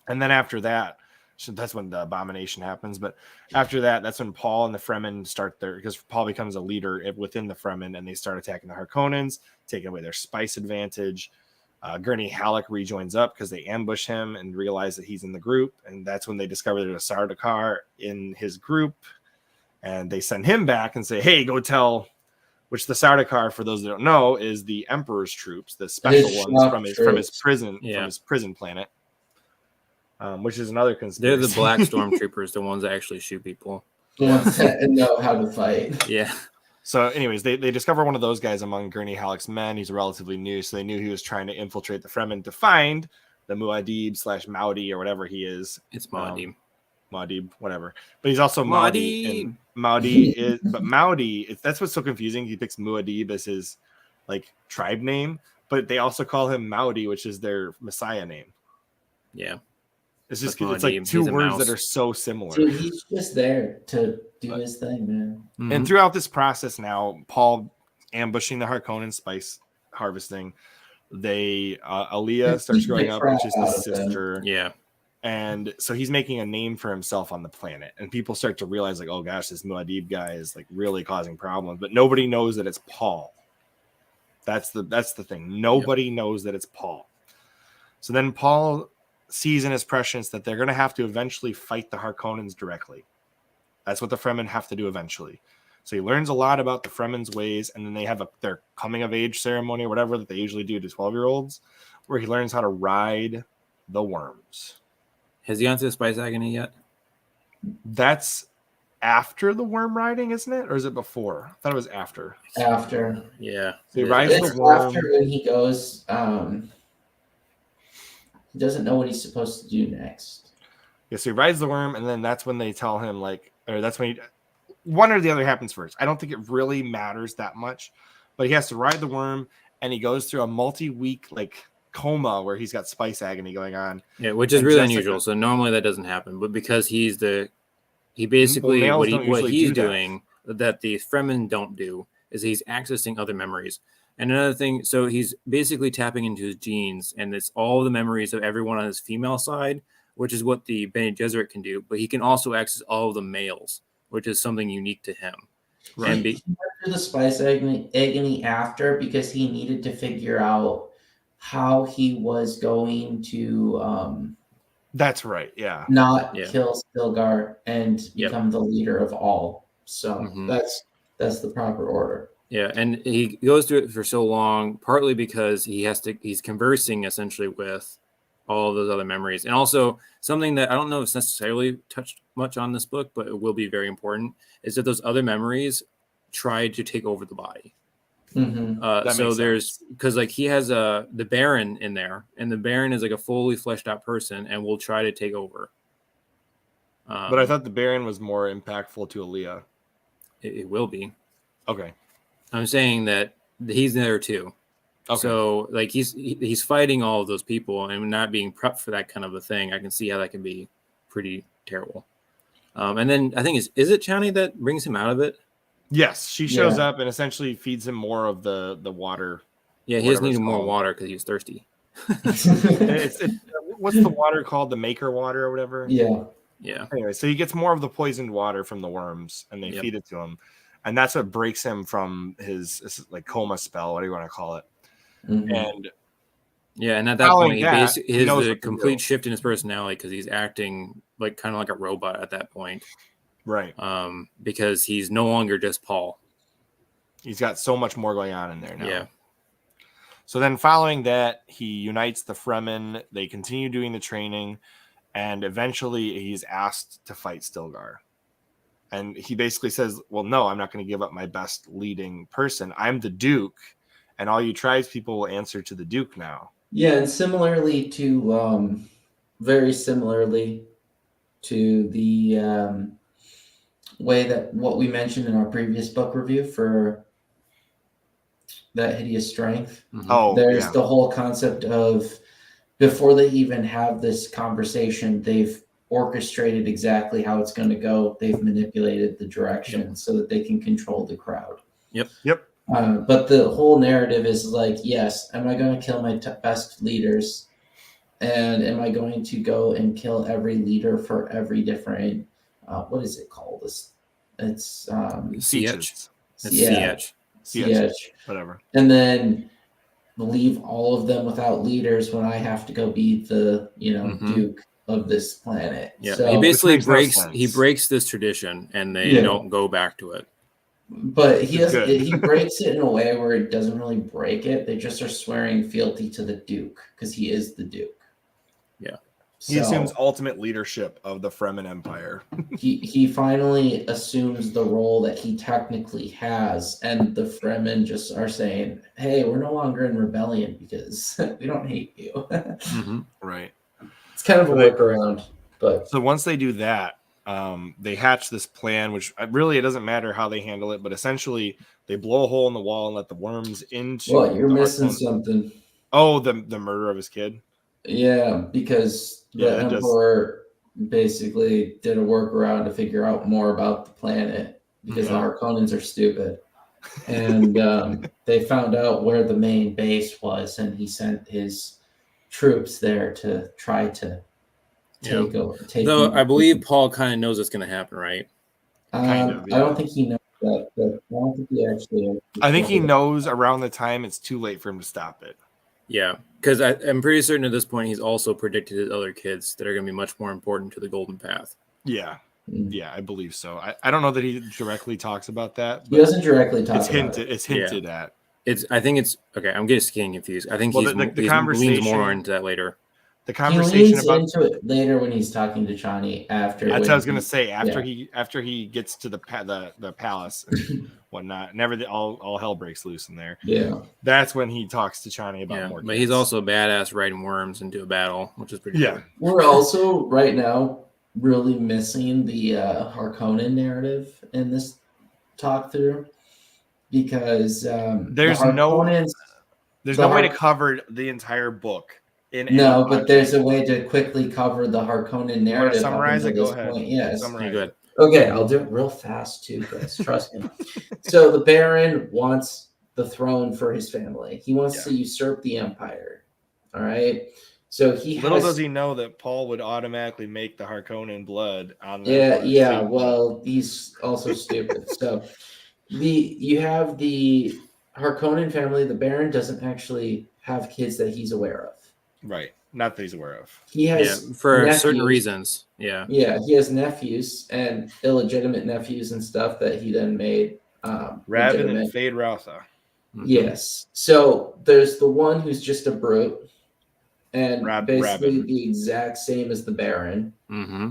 Speaker 2: And then after that, that's when the abomination happens. But after that, that's when Paul and the Fremen start because Paul becomes a leader within the Fremen, and they start attacking the Harkonnens, taking away their spice advantage. Gurney Halleck rejoins up because they ambush him and realize that he's in the group. And that's when they discover there's a Sardaukar in his group. And they send him back and say, hey, go tell, which the Sardaukar, for those that don't know, is the Emperor's troops, the special ones from his prison planet. Which is another conspiracy.
Speaker 1: They're the black stormtroopers, the ones that actually shoot people.
Speaker 3: The ones that know how to fight.
Speaker 1: Yeah.
Speaker 2: So anyways, they discover one of those guys among Gurney Halleck's men. He's relatively new, so they knew he was trying to infiltrate the Fremen to find the Muad'Dib / Maudi or whatever he is.
Speaker 1: It's Muad'Dib.
Speaker 2: Muad'Dib, whatever. But he's also Maudi. And Maudi is, but Maudi, that's what's so confusing. He picks Muad'Dib as his like tribe name, but they also call him Maudi, which is their Messiah name.
Speaker 1: Yeah.
Speaker 2: It's just
Speaker 1: With
Speaker 2: it's like
Speaker 1: Muad'Dib.
Speaker 2: two
Speaker 1: He's a
Speaker 2: words that
Speaker 1: mouse.
Speaker 2: are so similar.
Speaker 3: Dude, he's just there to do his thing, man.
Speaker 1: Mhm.
Speaker 2: And throughout this process now, Paul ambushing the Harkonnen spice harvesting, Aaliyah starts growing up, which is his sister.
Speaker 1: Yeah.
Speaker 2: And so he's making a name for himself on the planet. And people start to realize, like, oh gosh, this Muad'Dib guy is like really causing problems. But nobody knows that it's Paul. That's the thing. Nobody knows that it's Paul. So then Paul sees in his prescience that they're going to have to eventually fight the Harkonnens directly. That's what the Fremen have to do eventually. So he learns a lot about the Fremen's ways, and then they have their coming of age ceremony or whatever that they usually do to 12-year-olds, where he learns how to ride the worms.
Speaker 1: Has he gone through the spice agony yet?
Speaker 2: That's after the worm riding, isn't it? Or is it before? I thought it was after.
Speaker 3: After.
Speaker 1: Yeah.
Speaker 2: So he rides
Speaker 3: It's
Speaker 2: the worm.
Speaker 3: after when he goes, he doesn't know what he's supposed to do next.
Speaker 2: Yeah, so he rides the worm, and then that's when they tell him, like, or that's when one or the other happens first. I don't think it really matters that much, but he has to ride the worm, and he goes through a multi-week, like, coma where he's got spice agony going on.
Speaker 1: Yeah, which is really unusual. So normally that doesn't happen, but because he basically what he's doing that the Fremen don't do is he's accessing other memories. And another thing, so he's basically tapping into his genes, and it's all the memories of everyone on his female side, which is what the Bene Gesserit can do. But he can also access all of the males, which is something unique to him.
Speaker 3: Right. He went through the spice agony after because he needed to figure out how he was going to
Speaker 2: that's right, yeah,
Speaker 3: not kill Stilgar and become the leader of all. So
Speaker 1: Mm-hmm.
Speaker 3: that's the proper order.
Speaker 1: Yeah, and he goes through it for so long, partly because he's conversing essentially with all of those other memories. And also something that I don't know if it's necessarily touched much on this book, but it will be very important, is that those other memories try to take over the body.
Speaker 3: Mm-hmm.
Speaker 1: So there's, because like he has the Baron in there, and the Baron is like a fully fleshed out person and will try to take over.
Speaker 2: But I thought the Baron was more impactful to Aaliyah.
Speaker 1: It will be.
Speaker 2: Okay.
Speaker 1: I'm saying that he's there too. Okay. So like he's fighting all of those people and not being prepped for that kind of a thing. I can see how that can be pretty terrible. And then I think is it Chani that brings him out of it?
Speaker 2: Yes, she shows up and essentially feeds him more of the water.
Speaker 1: Yeah, he just needed more water because he was thirsty.
Speaker 2: What's the water called? The Maker water or whatever?
Speaker 3: Yeah.
Speaker 1: Yeah.
Speaker 2: Anyway, so he gets more of the poisoned water from the worms, and they feed it to him. And that's what breaks him from his like coma spell, what do you want to call it?
Speaker 3: Mm-hmm.
Speaker 2: And
Speaker 1: and at that point, he has a complete shift in his personality because he's acting like kind of like a robot at that point,
Speaker 2: right?
Speaker 1: Because he's no longer just Paul.
Speaker 2: He's got so much more going on in there now.
Speaker 1: Yeah.
Speaker 2: So then, following that, he unites the Fremen. They continue doing the training, and eventually, he's asked to fight Stilgar. And he basically says, well, no, I'm not going to give up my best leading person. I'm the Duke, and all you tribespeople will answer to the Duke now.
Speaker 3: Yeah, and very similarly to the way that what we mentioned in our previous book review for That Hideous Strength.
Speaker 2: Mm-hmm.
Speaker 3: There's the whole concept of before they even have this conversation, they've orchestrated exactly how it's going to go. They've manipulated the direction so that they can control the crowd.
Speaker 2: Yep.
Speaker 3: But the whole narrative is like, yes, am I going to kill my best leaders? And am I going to go and kill every leader for every different, what is it called? It's
Speaker 1: CH.
Speaker 3: CH.
Speaker 2: Whatever.
Speaker 3: And then leave all of them without leaders when I have to go be the, Duke of this planet.
Speaker 1: Yeah,
Speaker 3: so,
Speaker 1: he basically breaks this tradition, and they don't go back to it.
Speaker 3: But he breaks it in a way where it doesn't really break it. They just are swearing fealty to the Duke because he is the Duke.
Speaker 1: Yeah,
Speaker 2: he assumes ultimate leadership of the Fremen Empire.
Speaker 3: he finally assumes the role that he technically has, and the Fremen just are saying, "Hey, we're no longer in rebellion because we don't hate you."
Speaker 1: Mm-hmm.
Speaker 2: Right.
Speaker 3: It's kind of a workaround, but
Speaker 2: so once they do that, they hatch this plan, which really it doesn't matter how they handle it, but essentially they blow a hole in the wall and let the worms into.
Speaker 3: Well, you're missing something.
Speaker 2: Oh, the murder of his kid.
Speaker 3: Yeah, because the
Speaker 2: it does.
Speaker 3: Emperor basically did a workaround to figure out more about the planet because the Harkonnens are stupid. And they found out where the main base was, and he sent his troops there to try to take over.
Speaker 1: Though I believe Paul kind of knows it's going to happen, right?
Speaker 2: Kind of, yeah.
Speaker 3: I don't think he knows that. But I don't think he actually.
Speaker 2: I think he knows around the time it's too late for him to stop it.
Speaker 1: Yeah, because I'm pretty certain at this point he's also predicted his other kids that are going to be much more important to the Golden Path.
Speaker 2: Yeah. Yeah, I believe so. I don't know that he directly talks about that.
Speaker 3: He doesn't directly talk
Speaker 2: it's
Speaker 3: about
Speaker 2: hinted.
Speaker 3: it.
Speaker 2: It's hinted at.
Speaker 1: I think it's okay. I'm getting confused. I think
Speaker 2: the
Speaker 1: he
Speaker 2: conversation
Speaker 1: leans more into that later.
Speaker 2: The conversation
Speaker 3: he leans into it later when he's talking to Chani after.
Speaker 2: That's what I was gonna say. After he gets to the palace and whatnot, and all hell breaks loose in there.
Speaker 3: Yeah,
Speaker 2: that's when he talks to Chani about more.
Speaker 1: But he's also a badass riding worms into a battle, which is pretty. Cool.
Speaker 3: We're also right now really missing the Harkonnen narrative in this talk through because
Speaker 2: there's no way to cover the entire book.
Speaker 3: But there's a way to quickly cover the Harkonnen narrative.
Speaker 2: Summarize it. Go ahead.
Speaker 3: Point. Yes.
Speaker 2: Summarize it.
Speaker 3: Okay, I'll do it real fast too, guys. Trust me. So the Baron wants the throne for his family. He wants to usurp the Empire. All right. So
Speaker 2: does he know that Paul would automatically make the Harkonnen blood on
Speaker 3: that. Yeah. Well, he's also stupid. So you have the Harkonnen family. The Baron doesn't actually have kids that he's aware of.
Speaker 2: Right. Not that he's aware of.
Speaker 3: He has
Speaker 1: for
Speaker 3: nephews.
Speaker 1: Certain reasons. Yeah.
Speaker 3: Yeah, he has nephews and illegitimate nephews and stuff that he then made.
Speaker 2: Raven and Fade Routha.
Speaker 3: Mm-hmm. Yes. So there's the one who's just a brute and basically the exact same as the Baron.
Speaker 1: Mm-hmm.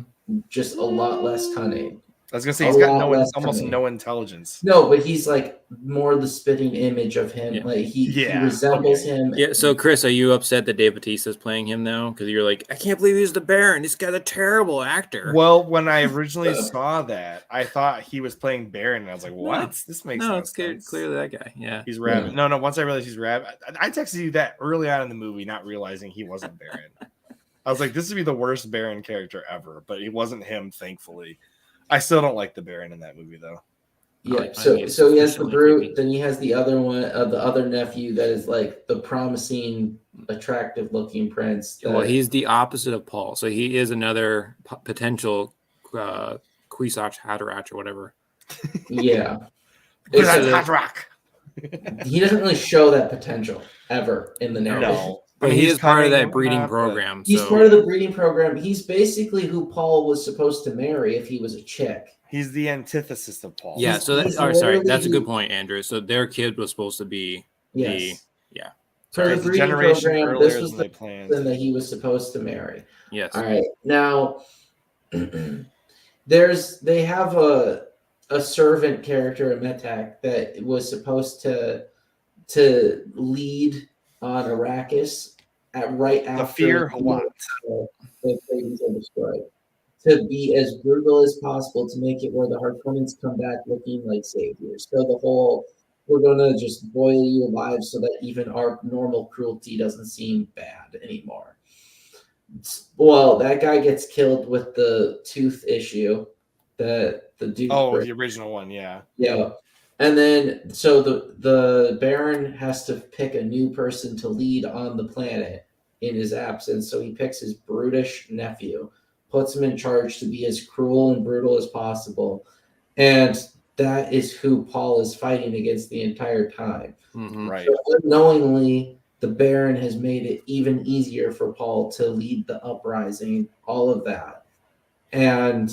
Speaker 3: Just a lot less cunning.
Speaker 2: I was gonna say he's got almost no intelligence.
Speaker 3: No, but he's like more the spitting image of him. Yeah. Like he resembles him.
Speaker 1: Yeah. So Chris, are you upset that Dave Bautista's playing him now? Because you're like, I can't believe he's the Baron. This guy's a terrible actor.
Speaker 2: Well, when I originally saw that, I thought he was playing Baron, and I was like, what? This makes no sense.
Speaker 1: Clearly that guy. Yeah.
Speaker 2: He's Raven. No. Once I realized he's Raven, I texted you that early on in the movie, not realizing he wasn't Baron. I was like, this would be the worst Baron character ever, but it wasn't him, thankfully. I still don't like the Baron in that movie, though.
Speaker 3: Yeah, so he has the brute, then he has the other one, the other nephew that is like the promising, attractive-looking prince.
Speaker 1: Well, he's the opposite of Paul, so he is another potential Kwisatz Haderach or whatever.
Speaker 3: Yeah.
Speaker 2: Haderach.
Speaker 3: He doesn't really show that potential ever in the narrative.
Speaker 2: No.
Speaker 1: But he is part of that breeding program.
Speaker 3: He's part of the breeding program. He's basically who Paul was supposed to marry if he was a chick.
Speaker 2: He's the antithesis of Paul.
Speaker 1: Yeah, so that's that's a good point, Andrew. So their kid was supposed to be
Speaker 3: For the breeding program, this was the person that he was supposed to marry.
Speaker 1: Yes.
Speaker 3: All right. Now, they have a servant character, a Metak, that was supposed to lead on Arrakis right after
Speaker 2: the fear
Speaker 3: the babies are destroyed, to be as brutal as possible to make it where the Harkonnens come back looking like saviors. So the whole, we're gonna just boil you alive so that even our normal cruelty doesn't seem bad anymore. Well, that guy gets killed with the tooth issue. The dude.
Speaker 2: The original one, yeah.
Speaker 3: Yeah. And then, so the Baron has to pick a new person to lead on the planet in his absence. So he picks his brutish nephew, puts him in charge to be as cruel and brutal as possible. And that is who Paul is fighting against the entire time.
Speaker 2: Mm-hmm. Right.
Speaker 3: So unknowingly, the Baron has made it even easier for Paul to lead the uprising, all of that. And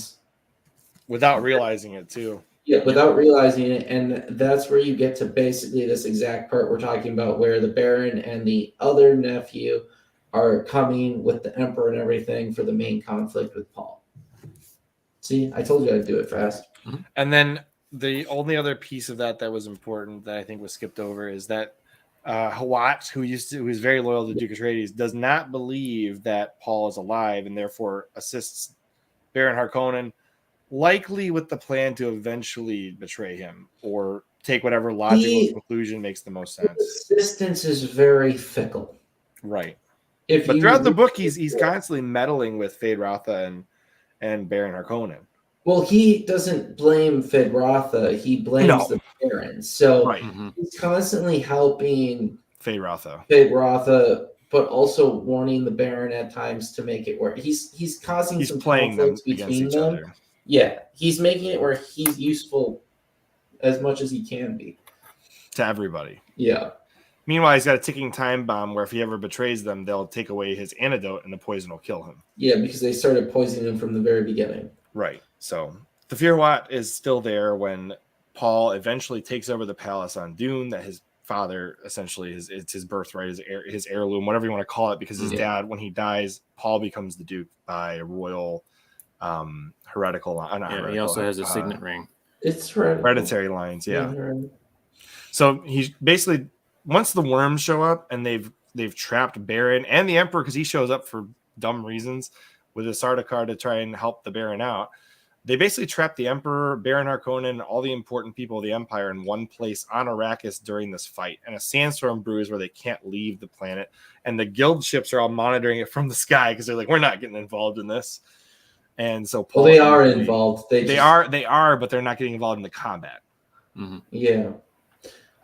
Speaker 2: without realizing it, too.
Speaker 3: Yeah, without realizing it. And that's where you get to basically this exact part we're talking about, where the Baron and the other nephew are coming with the Emperor and everything for the main conflict with Paul. See, I told you I'd do it fast.
Speaker 2: And then the only other piece of that was important that I think was skipped over is that Hawat, who is very loyal to Duke Atreides, does not believe that Paul is alive and therefore assists Baron Harkonnen, likely with the plan to eventually betray him or take whatever logical conclusion makes the most sense.
Speaker 3: Assistance is very fickle.
Speaker 2: Right.
Speaker 3: If
Speaker 2: But
Speaker 3: you
Speaker 2: throughout the book, he's constantly meddling with Feyd-Rautha and Baron Harkonnen.
Speaker 3: Well, he doesn't blame Feyd-Rautha. He blames the Baron. So
Speaker 2: Right.
Speaker 3: he's constantly helping
Speaker 2: Feyd-Rautha,
Speaker 3: but also warning the Baron at times to make it work. He's causing some
Speaker 2: playing them
Speaker 3: conflicts
Speaker 2: against
Speaker 3: between
Speaker 2: each
Speaker 3: them.
Speaker 2: other.
Speaker 3: Yeah, he's making it where he's useful as much as he can be
Speaker 2: to everybody.
Speaker 3: Yeah.
Speaker 2: Meanwhile, he's got a ticking time bomb where if he ever betrays them, they'll take away his antidote and the poison will kill him.
Speaker 3: Yeah, because they started poisoning him from the very beginning.
Speaker 2: Right. So the Fear-Wat is still there when Paul eventually takes over the palace on Dune that his father essentially it's his birthright, his heirloom, whatever you want to call it, because his dad, when he dies, Paul becomes the Duke by royal heretical.
Speaker 1: He also has a signet ring.
Speaker 3: It's
Speaker 2: hereditary lines. Yeah. So he's basically, once the worms show up and they've trapped Baron and the Emperor, because he shows up for dumb reasons with a Sardaukar to try and help the Baron out. They basically trap the Emperor, Baron Harkonnen, all the important people of the Empire in one place on Arrakis during this fight. And a sandstorm brews where they can't leave the planet. And the guild ships are all monitoring it from the sky because they're like, we're not getting involved in this. And so Paul,
Speaker 3: they are involved. They
Speaker 2: are, but they're not getting involved in the combat.
Speaker 1: Mm-hmm.
Speaker 3: Yeah.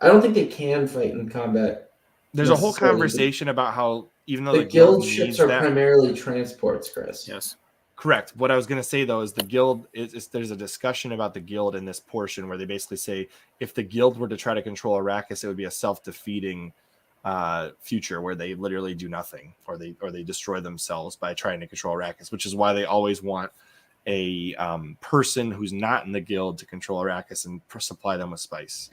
Speaker 3: I don't think they can fight in combat.
Speaker 2: There's a whole conversation about how even though
Speaker 3: the guild ships are primarily transports, Chris.
Speaker 1: Yes.
Speaker 2: Correct. What I was going to say, though, is the guild there's a discussion about the guild in this portion where they basically say if the guild were to try to control Arrakis, it would be a self-defeating future where they literally do nothing or they destroy themselves by trying to control Arrakis, which is why they always want a person who's not in the guild to control Arrakis and supply them with spice.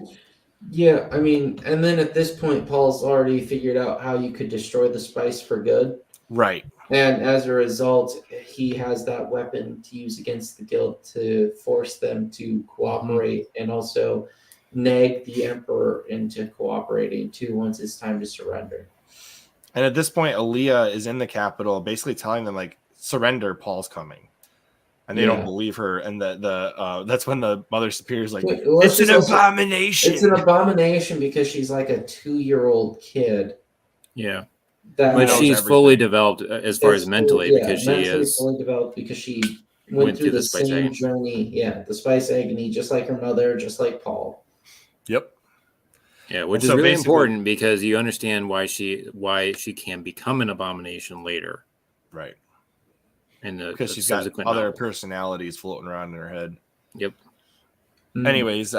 Speaker 3: Yeah, I mean, and then at this point, Paul's already figured out how you could destroy the spice for good.
Speaker 2: Right.
Speaker 3: And as a result, he has that weapon to use against the guild to force them to cooperate and also nag the Emperor into cooperating too once it's time to surrender.
Speaker 2: And at this point, Aaliyah is in the capital basically telling them, like, surrender, Paul's coming. And they don't believe her. And that's when the Mother Superior is like, it's an abomination.
Speaker 3: It's an abomination because she's like a 2-year-old kid.
Speaker 1: Yeah. But she's fully developed as far as mentally because she is
Speaker 3: fully developed because she went through the same journey. Yeah, the spice agony, just like her mother, just like Paul.
Speaker 2: Yep.
Speaker 1: Yeah, which is really important because you understand why she can become an abomination later.
Speaker 2: Right.
Speaker 1: Because
Speaker 2: she's got other personalities floating around in her head.
Speaker 1: Yep.
Speaker 2: Anyways,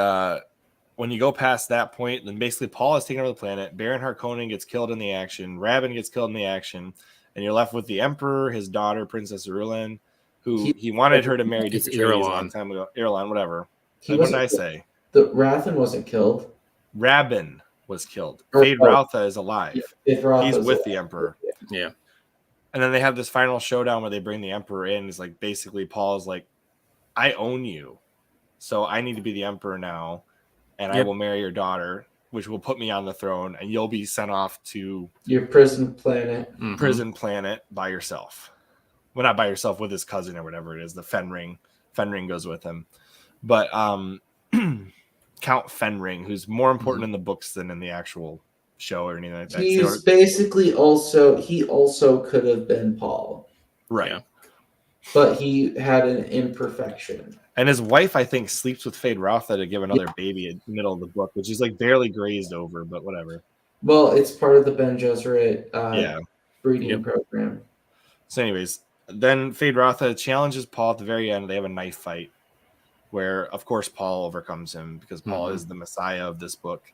Speaker 2: when you go past that point, then basically Paul is taken over the planet. Baron Harkonnen gets killed in the action. Rabban gets killed in the action. And you're left with the Emperor, his daughter, Princess Irulan, who he wanted her to marry Duke Atreides a long time ago. Irulan, whatever. What did I say?
Speaker 3: The Rathan wasn't killed.
Speaker 2: Rabban was killed. Feyd-Rautha is alive.
Speaker 3: Yeah,
Speaker 2: he's with the Emperor.
Speaker 1: Yeah.
Speaker 2: And then they have this final showdown where they bring the Emperor in. It's like basically Paul's like, I own you. So I need to be the Emperor now. And I will marry your daughter, which will put me on the throne. And you'll be sent off to
Speaker 3: your prison planet.
Speaker 2: Prison planet by yourself. Well, not by yourself, with his cousin or whatever it is. The Fenring. Fenring goes with him. But Count Fenring, who's more important in the books than in the actual show or anything like that.
Speaker 3: He's basically he also could have been Paul.
Speaker 2: Right. Yeah.
Speaker 3: But he had an imperfection.
Speaker 2: And his wife, I think, sleeps with Feyd-Rautha to give another baby in the middle of the book, which is like barely grazed over, but whatever.
Speaker 3: Well, it's part of the Ben Gesserit breeding program.
Speaker 2: So anyways, then Feyd-Rautha challenges Paul at the very end. They have a knife fight where, of course, Paul overcomes him because Paul is the messiah of this book.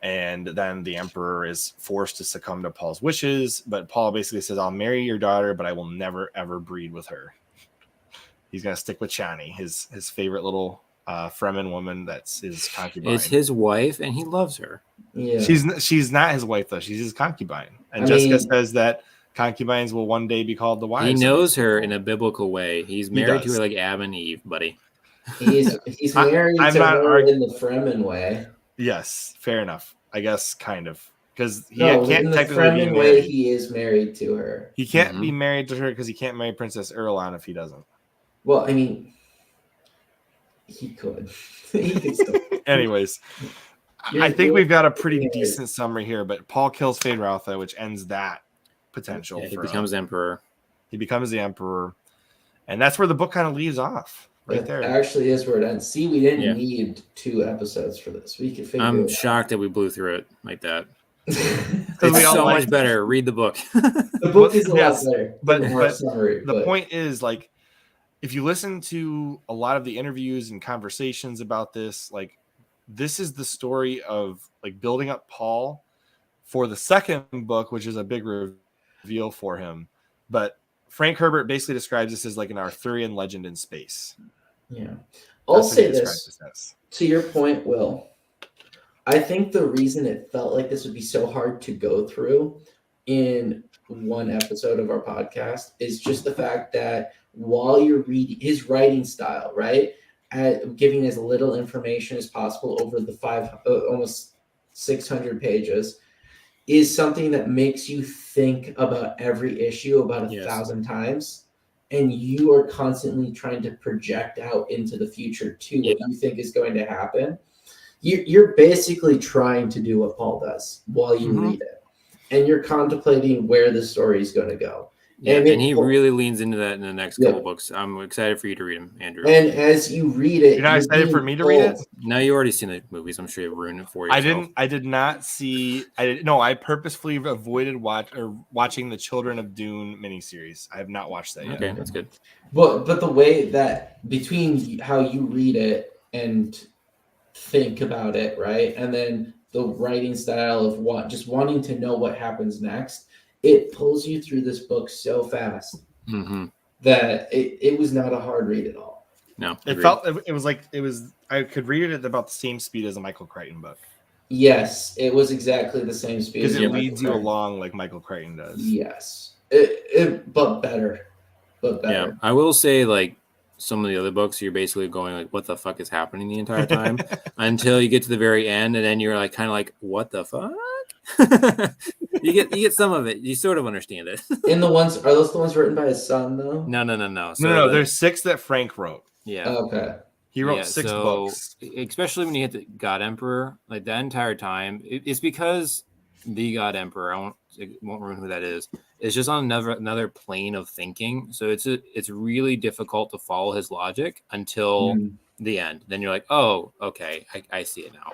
Speaker 2: And then the Emperor is forced to succumb to Paul's wishes. But Paul basically says, I'll marry your daughter, but I will never, ever breed with her. He's going to stick with Chani, his favorite little Fremen woman that's his concubine.
Speaker 1: It's his wife, and he loves her.
Speaker 3: Yeah.
Speaker 2: She's not his wife, though. She's his concubine. And Jessica says that concubines will one day be called the wives.
Speaker 1: He knows her in a biblical way. He's married to her like Adam and Eve, buddy.
Speaker 3: He's married to her in the Fremen way.
Speaker 2: Yes, fair enough. I guess kind of because he
Speaker 3: can't
Speaker 2: technically
Speaker 3: be married. Way he is married to her.
Speaker 2: He can't be married to her because he can't marry Princess Irulan if he doesn't.
Speaker 3: Well, I mean, he could. He could still.
Speaker 2: Anyways, I think we've got a pretty decent summary here. But Paul kills Feyd-Rautha, which ends that potential.
Speaker 1: Yeah, he
Speaker 2: for
Speaker 1: becomes emperor.
Speaker 2: He becomes the emperor, and that's where the book kind of leaves off. Right there.
Speaker 3: Actually is where it ends. See, we didn't need 2 episodes for this. We could figure it out.
Speaker 1: I'm shocked that we blew through it like that.
Speaker 2: Because
Speaker 1: It's so much better. Read the book.
Speaker 3: The book is a lot better.
Speaker 2: But
Speaker 3: summary,
Speaker 2: the point is, like, if you listen to a lot of the interviews and conversations about this, like, this is the story of like building up Paul for the second book, which is a big reveal for him. But Frank Herbert basically describes this as like an Arthurian legend in space.
Speaker 3: Yeah. I'll say this
Speaker 2: as.
Speaker 3: To your point, Will. I think the reason it felt like this would be so hard to go through in one episode of our podcast is just the fact that while you're reading his writing style, right, giving as little information as possible over the almost 600 pages, is something that makes you think about every issue about 1,000 times, and you are constantly trying to project out into the future to what you think is going to happen. You're basically trying to do what Paul does while you read it, and you're contemplating where the story is going to go.
Speaker 1: Yeah, and he really leans into that in the next couple books. I'm excited for you to read them, Andrew.
Speaker 3: And as you read it,
Speaker 2: you're not excited for me to read it?
Speaker 1: No, you already seen the movies. I'm sure you ruined it for
Speaker 2: yourself. I did not see. I purposefully avoided watching the Children of Dune miniseries. I have not watched that yet.
Speaker 1: Okay, that's good.
Speaker 3: But the way that between how you read it and think about it, right, and then the writing style of just wanting to know what happens next, it pulls you through this book so fast that it was not a hard read at all.
Speaker 1: No,
Speaker 2: it was I could read it at about the same speed as a Michael Crichton book.
Speaker 3: Yes, it was exactly the same speed
Speaker 2: because it leads you along like Michael Crichton does.
Speaker 3: Yes, but better.
Speaker 1: Yeah, I will say, like, some of the other books, you're basically going like, what the fuck is happening the entire time until you get to the very end, and then you're like kind of like, what the fuck? you get some of it, you sort of understand it.
Speaker 3: And are those the ones written by his son though?
Speaker 1: No.
Speaker 2: No, there's 6 that Frank wrote.
Speaker 1: Yeah.
Speaker 3: Okay.
Speaker 2: He wrote 6 books.
Speaker 1: Especially when you hit the God Emperor, like that entire time, it's because the God Emperor, I won't ruin who that is. It's just on another plane of thinking. So it's really difficult to follow his logic until the end. Then you're like, oh, okay, I see it now.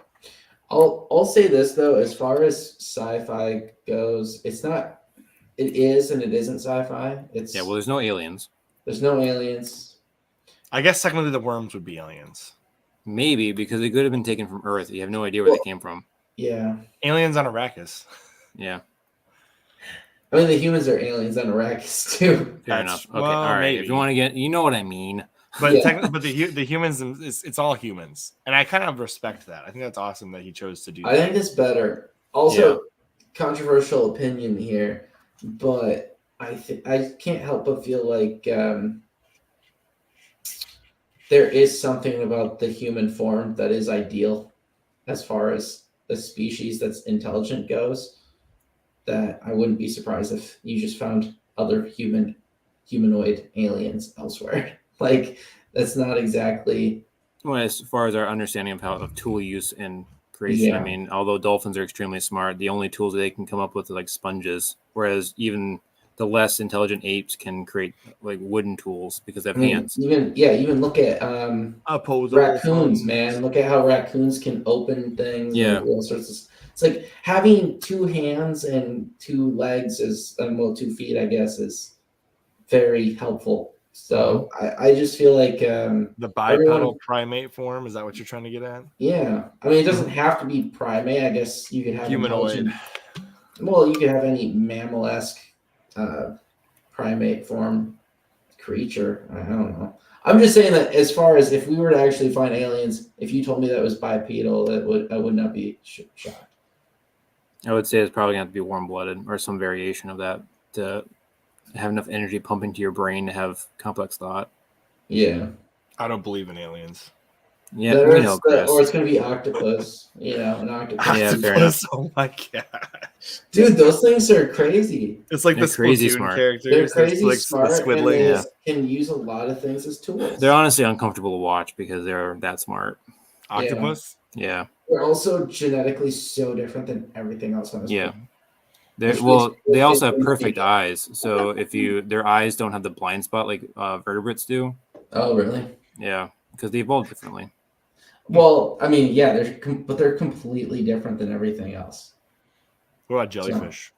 Speaker 3: I'll say this though, as far as sci-fi goes, it is and it isn't sci-fi.
Speaker 1: Well, there's no aliens.
Speaker 3: There's no aliens.
Speaker 2: I guess technically the worms would be aliens.
Speaker 1: Maybe, because they could have been taken from Earth. You have no idea where they came from.
Speaker 3: Yeah.
Speaker 2: Aliens on Arrakis.
Speaker 1: Yeah.
Speaker 3: I mean, the humans are aliens on Arrakis too.
Speaker 1: Fair enough. Okay, all right. Maybe. If you want to get, you know what I mean.
Speaker 2: But but the humans, it's all humans, and I kind of respect that. I think that's awesome that he chose to do that.
Speaker 3: I think it's better. Also, controversial opinion here, but I can't help but feel like there is something about the human form that is ideal as far as the species that's intelligent goes, that I wouldn't be surprised if you just found other humanoid aliens elsewhere. Like, that's not exactly...
Speaker 1: Well, as far as our understanding of tool use and creation, I mean, although dolphins are extremely smart, the only tools they can come up with are like sponges, whereas even the less intelligent apes can create like wooden tools because they have hands.
Speaker 3: Even look at raccoons, man. Look at how raccoons can open things.
Speaker 1: Yeah.
Speaker 3: All sorts of, it's like having 2 hands and 2 legs 2 feet, I guess, is very helpful. So I just feel like
Speaker 2: the bipedal primate form, is that what you're trying to get at?
Speaker 3: Yeah. I mean, it doesn't have to be primate. I guess you could have
Speaker 2: humanoid.
Speaker 3: Well, you could have any mammal-esque primate form creature. I don't know. I'm just saying that as far as if we were to actually find aliens, if you told me that was bipedal, I would not be shocked.
Speaker 1: I would say it's probably going to have to be warm-blooded or some variation of that to have enough energy pumping to your brain to have complex thought.
Speaker 3: Yeah.
Speaker 2: I don't believe in aliens.
Speaker 1: Yeah, we know, Chris.
Speaker 3: Or it's going to be octopus. An octopus.
Speaker 1: Yeah, fair enough.
Speaker 2: Oh my gosh.
Speaker 3: Dude, those things are crazy.
Speaker 2: It's like the
Speaker 1: crazy smart
Speaker 2: characters.
Speaker 3: They're crazy
Speaker 2: like
Speaker 3: smart,
Speaker 2: and
Speaker 3: they can use a lot of things as tools.
Speaker 1: They're honestly uncomfortable to watch because they're that smart.
Speaker 2: Octopus?
Speaker 1: Yeah.
Speaker 3: They're also genetically so different than everything else on this planet.
Speaker 1: They also have perfect eyes. So if their eyes don't have the blind spot like vertebrates do.
Speaker 3: Oh, really?
Speaker 1: Yeah, because they evolve differently.
Speaker 3: Well, I mean, yeah, but they're completely different than everything else.
Speaker 2: What about jellyfish?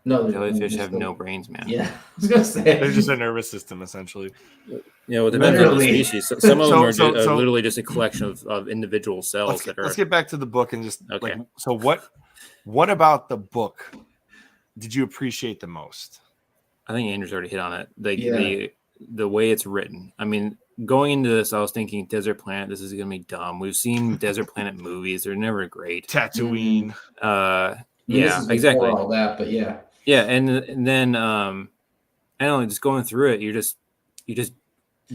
Speaker 3: No,
Speaker 1: jellyfish have no brains, man.
Speaker 3: Yeah, I was gonna say
Speaker 2: they're just a nervous system, essentially.
Speaker 1: It depends on the species. Some of them are literally just a collection of individual cells
Speaker 2: Let's get back to the book and just
Speaker 1: okay.
Speaker 2: So what about the book did you appreciate the most?
Speaker 1: I think Andrew's already hit on it. The way it's written. I mean, going into this, I was thinking Desert Planet. This is gonna be dumb. We've seen Desert Planet movies; they're never great.
Speaker 2: Tatooine.
Speaker 1: Yeah, exactly.
Speaker 3: All that, but yeah.
Speaker 1: Yeah, and then I don't know, just going through it, you just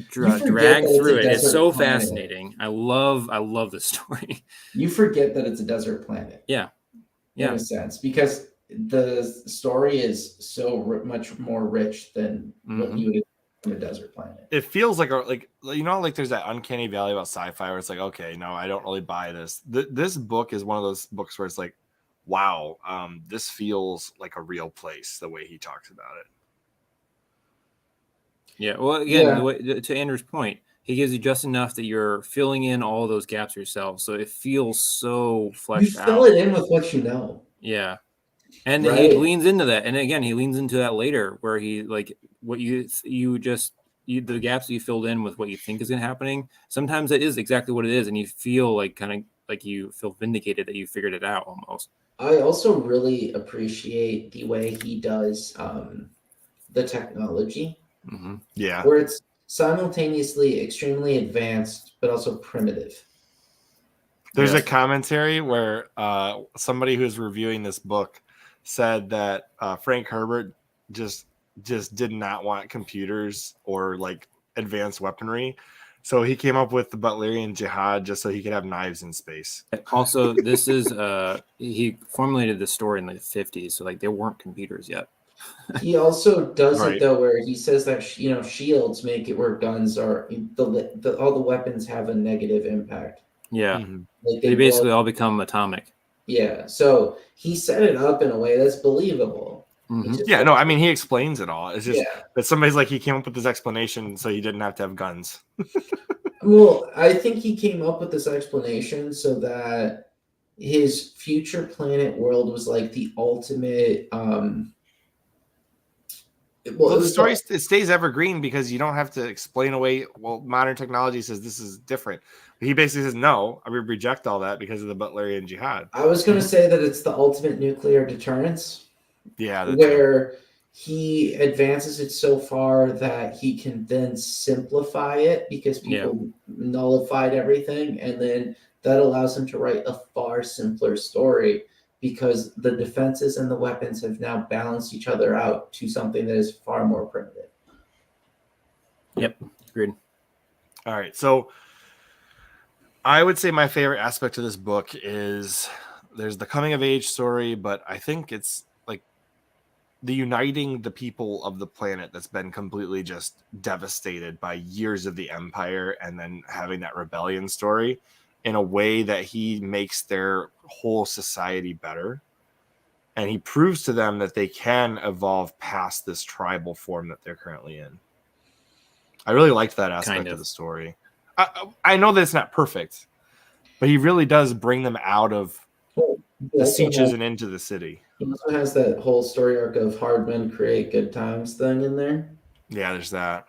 Speaker 1: drag through it. It's so fascinating. I love the story.
Speaker 3: You forget that it's a desert planet.
Speaker 1: Yeah.
Speaker 3: In a sense, because the story is so much more rich than what you would expect from a desert planet.
Speaker 2: It feels like there's that uncanny valley about sci-fi where it's like, okay, no, I don't really buy this. This book is one of those books where it's like, wow, this feels like a real place the way he talks about it.
Speaker 1: Yeah, well, again, to Andrew's point, he gives you just enough that you're filling in all those gaps yourself, so it feels so fleshed out.
Speaker 3: You fill it in with what you know.
Speaker 1: Yeah, and he leans into that, and again, he leans into that later, where he like what the gaps that you filled in with what you think is going to happening. Sometimes it is exactly what it is, and you feel like kind of like you feel vindicated that you figured it out almost.
Speaker 3: I also really appreciate the way he does the technology.
Speaker 1: Mm-hmm.
Speaker 2: Yeah,
Speaker 3: where it's simultaneously extremely advanced but also primitive.
Speaker 2: There's a commentary where somebody who's reviewing this book said that Frank Herbert just did not want computers or like advanced weaponry, so he came up with the Butlerian Jihad just so he could have knives in space.
Speaker 1: Also, this is he formulated the story in the 50s, so like there weren't computers yet.
Speaker 3: He also does it though, where he says that shields make it where guns are all the weapons have a negative impact.
Speaker 1: Yeah, like they basically all become atomic.
Speaker 3: Yeah, so he set it up in a way that's believable.
Speaker 2: Mm-hmm. Yeah, no, I mean he explains it all. It's just that somebody's like he came up with this explanation so he didn't have to have guns.
Speaker 3: Well, I think he came up with this explanation so that his future planet world was like the ultimate.
Speaker 2: The story it stays evergreen because you don't have to explain away. Well, modern technology says this is different. He basically says, no, I reject all that because of the Butlerian Jihad.
Speaker 3: I was going to say that it's the ultimate nuclear deterrence.
Speaker 2: Yeah.
Speaker 3: Where he advances it so far that he can then simplify it because people nullified everything. And then that allows him to write a far simpler story because the defenses and the weapons have now balanced each other out to something that is far more primitive.
Speaker 1: Yep, agreed.
Speaker 2: All right, so I would say my favorite aspect of this book is there's the coming of age story, but I think it's like the uniting the people of the planet that's been completely just devastated by years of the Empire and then having that rebellion story in a way that he makes their whole society better. And he proves to them that they can evolve past this tribal form that they're currently in. I really liked that aspect of the story. I know that it's not perfect, but he really does bring them out of the sieges and into the city.
Speaker 3: He also has that whole story arc of hard men create good times thing in there.
Speaker 2: Yeah, there's that.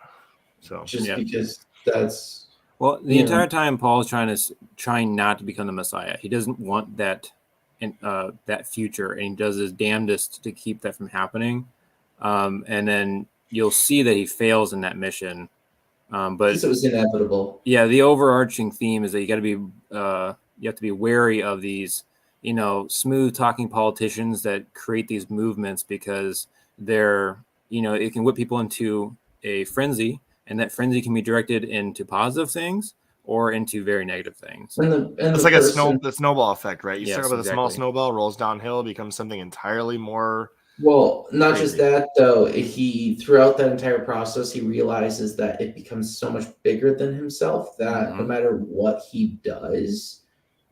Speaker 2: So
Speaker 3: because that's
Speaker 1: the entire time Paul is trying not to become the Messiah. He doesn't want that that future, and he does his damnedest to keep that from happening. And then you'll see that he fails in that mission. But
Speaker 3: it was inevitable.
Speaker 1: Yeah, the overarching theme is that you have to be wary of these, smooth talking politicians that create these movements because they're, it can whip people into a frenzy, and that frenzy can be directed into positive things or into very negative things.
Speaker 2: It's like the snowball effect, right? You start with a small snowball, rolls downhill, becomes something entirely more.
Speaker 3: Well, not just that though. Throughout that entire process, he realizes that it becomes so much bigger than himself that no matter what he does,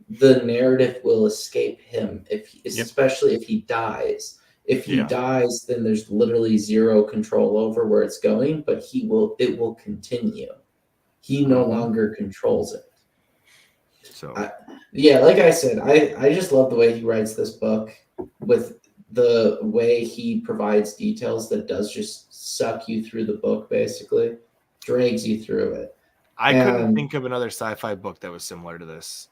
Speaker 3: the narrative will escape him. Especially if he dies, If he
Speaker 2: Yeah.
Speaker 3: dies, then there's literally zero control over where it's going, but it will continue. He no longer controls it.
Speaker 2: So
Speaker 3: Yeah, like I said, I just love the way he writes this book, with the way he provides details that does just suck you through the book, basically drags you through it.
Speaker 2: I couldn't think of another sci-fi book that was similar to this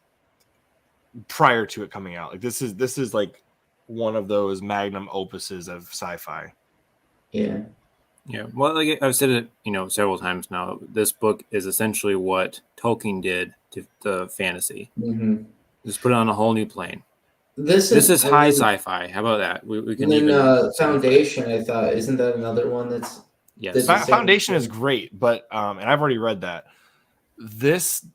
Speaker 2: prior to it coming out. Like this is like one of those magnum opuses of sci-fi.
Speaker 3: Yeah.
Speaker 1: Yeah. Well, like I've said it, several times now. This book is essentially what Tolkien did to the fantasy.
Speaker 3: Mm-hmm.
Speaker 1: Just put it on a whole new plane.
Speaker 3: This
Speaker 1: is high sci-fi. How about that? We can
Speaker 3: then
Speaker 1: even
Speaker 3: Foundation. I thought, isn't that another one that's
Speaker 1: yes.
Speaker 2: Foundation is great, but and I've already read that. This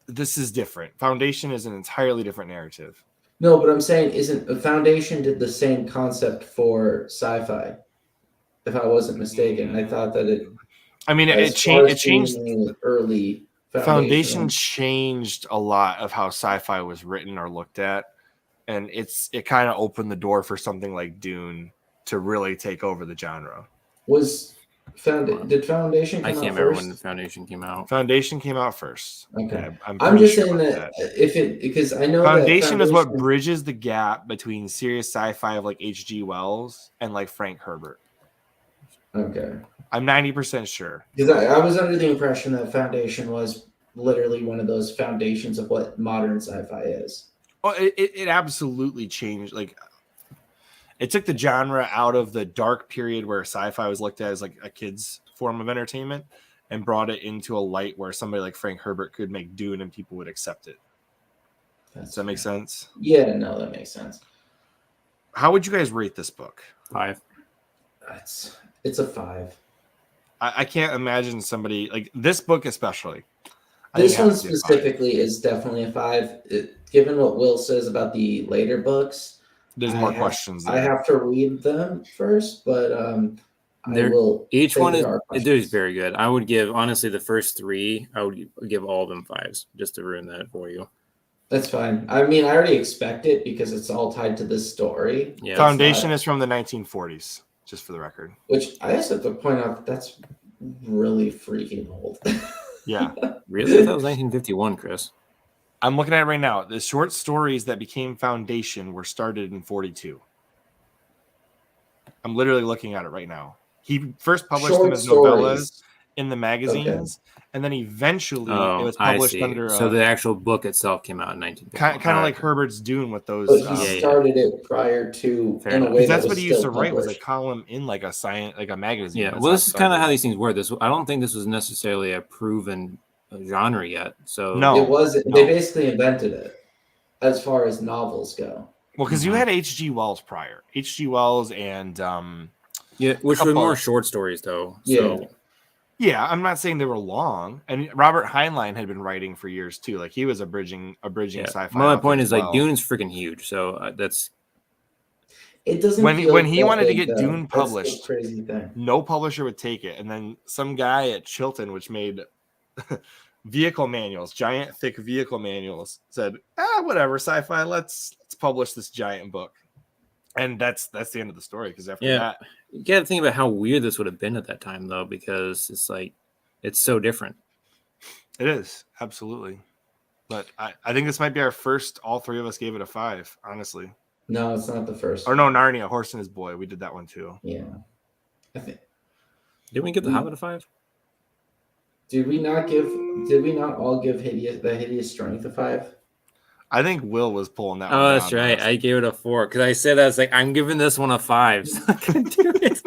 Speaker 2: is different. Foundation is an entirely different narrative.
Speaker 3: No, but I'm saying, isn't Foundation did the same concept for sci-fi? If I wasn't mistaken, I thought that it.
Speaker 2: I mean, it changed
Speaker 3: early.
Speaker 2: Foundation changed a lot of how sci-fi was written or looked at, and it kind of opened the door for something like Dune to really take over the genre.
Speaker 3: Did Foundation come out first?
Speaker 1: I can't remember when Foundation came out.
Speaker 2: Foundation came out first.
Speaker 3: Okay,
Speaker 2: I'm
Speaker 3: just saying that because I know
Speaker 2: Foundation is what bridges the gap between serious sci-fi of like H.G. Wells and like Frank Herbert.
Speaker 3: Okay,
Speaker 2: I'm 90% sure
Speaker 3: because I was under the impression that Foundation was literally one of those foundations of what modern sci-fi is.
Speaker 2: Well, it absolutely changed. Like, it took the genre out of the dark period where sci-fi was looked at as like a kid's form of entertainment and brought it into a light where somebody like Frank Herbert could make Dune and people would accept it. Does that make sense?
Speaker 3: Yeah, no, that makes sense.
Speaker 2: How would you guys rate this book?
Speaker 1: 5.
Speaker 3: It's a 5.
Speaker 2: I can't imagine somebody like this book, especially.
Speaker 3: This one specifically is definitely a 5. Given what Will says about the later books,
Speaker 2: there's more questions there.
Speaker 3: I have to read them first, but
Speaker 1: each one is very good. I would give, honestly, the first 3, I would give all of them 5s, just to ruin that for you.
Speaker 3: That's fine. I mean, I already expect it because it's all tied to this story.
Speaker 2: Yeah, Foundation is from the 1940s, just for the record.
Speaker 3: Which I just have to point out that's really freaking old.
Speaker 2: Yeah.
Speaker 1: Really? I thought it was 1951, Chris.
Speaker 2: I'm looking at it right now. The short stories that became Foundation were started in 42. I'm literally looking at it right now. He first published them as novellas in the magazines, and then eventually it was published under.
Speaker 1: So the actual book itself came out in 1951.
Speaker 2: Kind of like Herbert's Dune with those.
Speaker 3: But he started it prior to. In a way
Speaker 2: that's what he used to write, was a column in like a magazine.
Speaker 1: Yeah, well, this is kind of how these things work. I don't think this was necessarily a proven genre yet. So
Speaker 2: no,
Speaker 3: it wasn't. No. They basically invented it as far as novels go.
Speaker 2: Well, because you had H.G. Wells prior, H.G. Wells and
Speaker 1: which were more short stories though. So.
Speaker 2: Yeah, I'm not saying they were long, and Robert Heinlein had been writing for years too. Like he was a bridging sci-fi.
Speaker 1: My point is like Dune is freaking huge, so that's.
Speaker 3: It doesn't.
Speaker 2: When he wanted to get Dune published,
Speaker 3: crazy thing.
Speaker 2: No publisher would take it, and then some guy at Chilton, which made vehicle manuals, giant thick vehicle manuals, said, whatever, sci-fi, let's publish this giant book. And that's the end of the story, because after that,
Speaker 1: you got to think about how weird this would have been at that time, though, because it's like it's so different.
Speaker 2: It is, absolutely. But I think this might be our first. All 3 of us gave it a 5, honestly.
Speaker 3: No, it's not the first.
Speaker 2: Or no, Narnia, Horse and His Boy. We did that one too.
Speaker 3: Yeah, I think.
Speaker 1: Did we give The Hobbit a 5?
Speaker 3: Did we not all give the Hideous Strength a 5?
Speaker 2: I think Will was pulling that one.
Speaker 1: Oh, that's right. I gave it a 4 because I said I was like, I'm giving this one a 5. So I couldn't do it.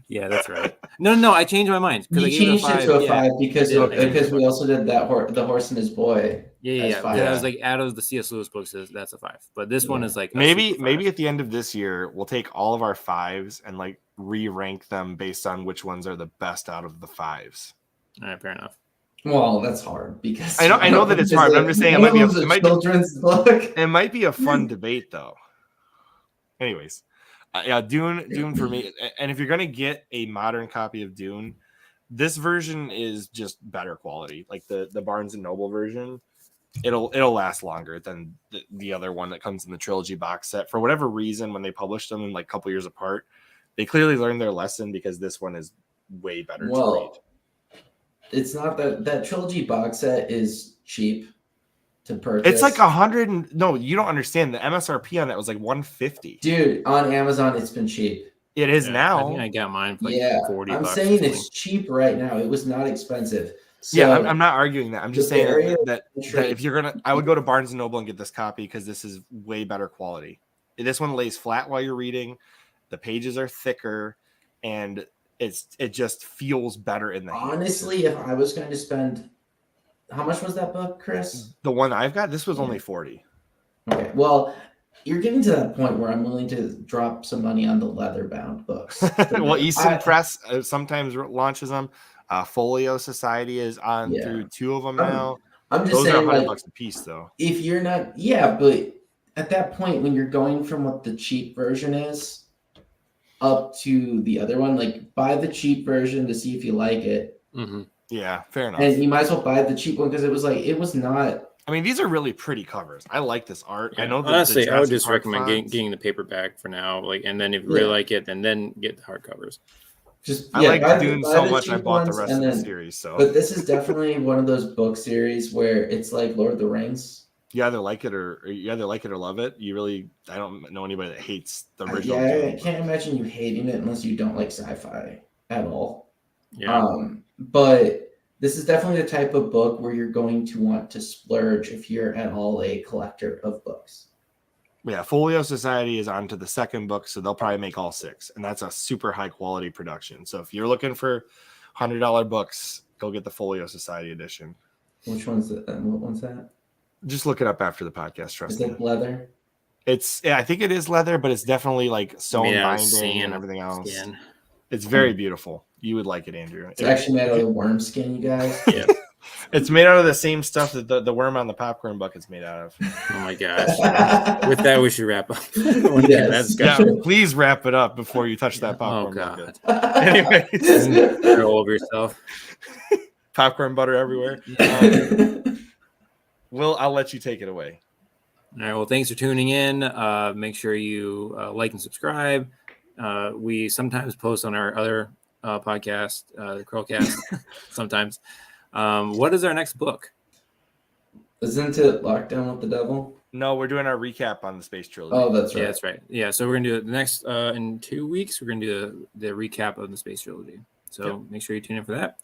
Speaker 1: Yeah, that's right. No, I changed my mind.
Speaker 3: You changed it to a 5 because we also did the Horse and His Boy.
Speaker 1: Yeah. I was like, out of the C.S. Lewis books, that's a 5. But this one is like
Speaker 2: maybe at the end of this year we'll take all of our 5s and like re-rank them based on which ones are the best out of the 5s.
Speaker 1: All right, fair enough.
Speaker 3: Well, that's hard because
Speaker 2: I know that it's hard, but I'm just saying it might be a fun debate though. Anyways, Dune for me, and if you're gonna get a modern copy of Dune, this version is just better quality. Like the Barnes and Noble version it'll last longer than the other one that comes in the trilogy box set. For whatever reason, when they published them in like a couple years apart, they clearly learned their lesson because this one is way better to read.
Speaker 3: It's not that trilogy box set is cheap to purchase.
Speaker 2: It's like 100. No, you don't understand. The MSRP on that was like 150.
Speaker 3: Dude, on Amazon, it's been cheap.
Speaker 2: It is now.
Speaker 1: I think I got mine for like $40.
Speaker 3: I'm saying it's cheap right now. It was not expensive. So,
Speaker 2: yeah, I'm not arguing that. I'm just saying that if you're gonna, I would go to Barnes and Noble and get this copy because this is way better quality. This one lays flat while you're reading. The pages are thicker, and it just feels better in the hand.
Speaker 3: Honestly, if I was going to spend, how much was that book, Chris?
Speaker 2: The one I've got, this was only 40.
Speaker 3: Okay, well, you're getting to that point where I'm willing to drop some money on the leather-bound books.
Speaker 2: Well, Easton Press sometimes launches them. Folio Society is on through 2 of them now.
Speaker 3: I'm just
Speaker 2: Those
Speaker 3: saying,
Speaker 2: are $100 a piece, though.
Speaker 3: If you're not, but at that point, when you're going from what the cheap version is up to the other one, like buy the cheap version to see if you like it.
Speaker 1: Mm-hmm.
Speaker 2: Yeah, fair enough.
Speaker 3: And you might as well buy the cheap one because it was not.
Speaker 2: I mean, these are really pretty covers. I like this art.
Speaker 1: Yeah.
Speaker 2: I know.
Speaker 1: Honestly, I would just recommend getting the paperback for now. Like, and then if you really like it, then get the hardcovers.
Speaker 2: I like Dune so much. I bought the rest of the series. So,
Speaker 3: but this is definitely one of those book series where it's like Lord of the Rings.
Speaker 2: You either like it or love it. I don't know anybody that hates the original.
Speaker 3: I can't imagine you hating it unless you don't like sci-fi at all.
Speaker 1: Yeah.
Speaker 3: But this is definitely the type of book where you're going to want to splurge if you're at all a collector of books.
Speaker 2: Yeah, Folio Society is on to the second book, so they'll probably make all 6, and that's a super high quality production. So if you're looking for $100 books, go get the Folio Society edition.
Speaker 3: Which one's that? What one's that?
Speaker 2: Just look it up after the podcast. Trust me.
Speaker 3: Is it leather?
Speaker 2: I think it is leather, but it's definitely like sewn binding and everything else.
Speaker 1: Skin.
Speaker 2: It's very beautiful. You would like it, Andrew.
Speaker 3: It's actually made out of worm skin, you guys.
Speaker 1: Yeah.
Speaker 2: It's made out of the same stuff that the worm on the popcorn bucket's made out of.
Speaker 1: Oh my gosh. With that, we should wrap up.
Speaker 3: Yes.
Speaker 2: Please wrap it up before you touch that popcorn bucket.
Speaker 3: Anyways.
Speaker 1: You're all over yourself.
Speaker 2: Popcorn butter everywhere. I'll let you take it away.
Speaker 1: All right. Well, thanks for tuning in. Make sure you like and subscribe. We sometimes post on our other podcast, the CHRILLCAST, sometimes. What is our next book?
Speaker 3: Isn't it Lockdown with the Devil?
Speaker 2: No, we're doing our recap on the Space Trilogy.
Speaker 3: Oh, that's right.
Speaker 1: Yeah, that's right. Yeah, so we're going to do it the next, in 2 weeks, we're going to do the recap of the Space Trilogy. So make sure you tune in for that.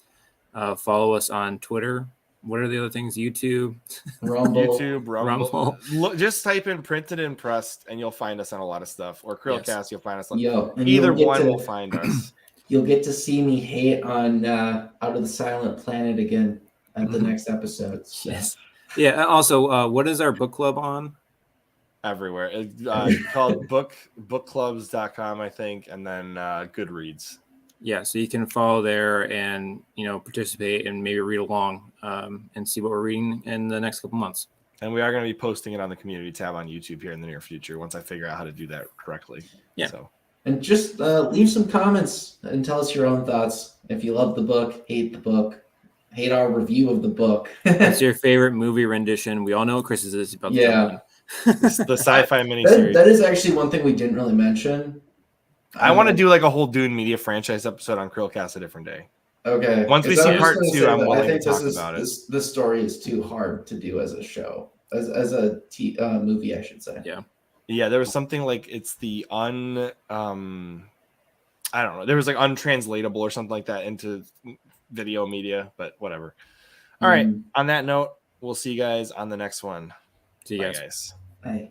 Speaker 1: Follow us on Twitter. What are the other things? YouTube,
Speaker 2: Rumble. Look, just type in Printed and Pressed, and you'll find us on a lot of stuff. Or CHRILLCAST, you'll find us on either one will find us.
Speaker 3: You'll get to see me hate on Out of the Silent Planet again at the next episode. So.
Speaker 1: Yes. Yeah. Also, what is our book club on?
Speaker 2: Everywhere. It's called bookclubs.com, I think, and then Goodreads.
Speaker 1: Yeah, so you can follow there and participate and maybe read along and see what we're reading in the next couple months.
Speaker 2: And we are going to be posting it on the community tab on YouTube here in the near future once I figure out how to do that correctly.
Speaker 1: Yeah.
Speaker 2: So.
Speaker 3: And just leave some comments and tell us your own thoughts. If you love the book, hate the book, hate our review of the book.
Speaker 1: What's your favorite movie rendition? We all know what Chris's is about.
Speaker 3: Yeah.
Speaker 2: The sci-fi miniseries.
Speaker 3: That is actually one thing we didn't really mention.
Speaker 2: I want to do like a whole Dune media franchise episode on CHRILLCAST a different day.
Speaker 3: Okay.
Speaker 2: Once we see part 2, I'm willing to talk about it.
Speaker 3: This story is too hard to do as a show, as a movie, I should say.
Speaker 1: Yeah.
Speaker 2: Yeah, there was something like it's the I don't know. There was like untranslatable or something like that into video media, but whatever. All right. On that note, we'll see you guys on the next one.
Speaker 1: See you
Speaker 2: guys.
Speaker 3: Bye.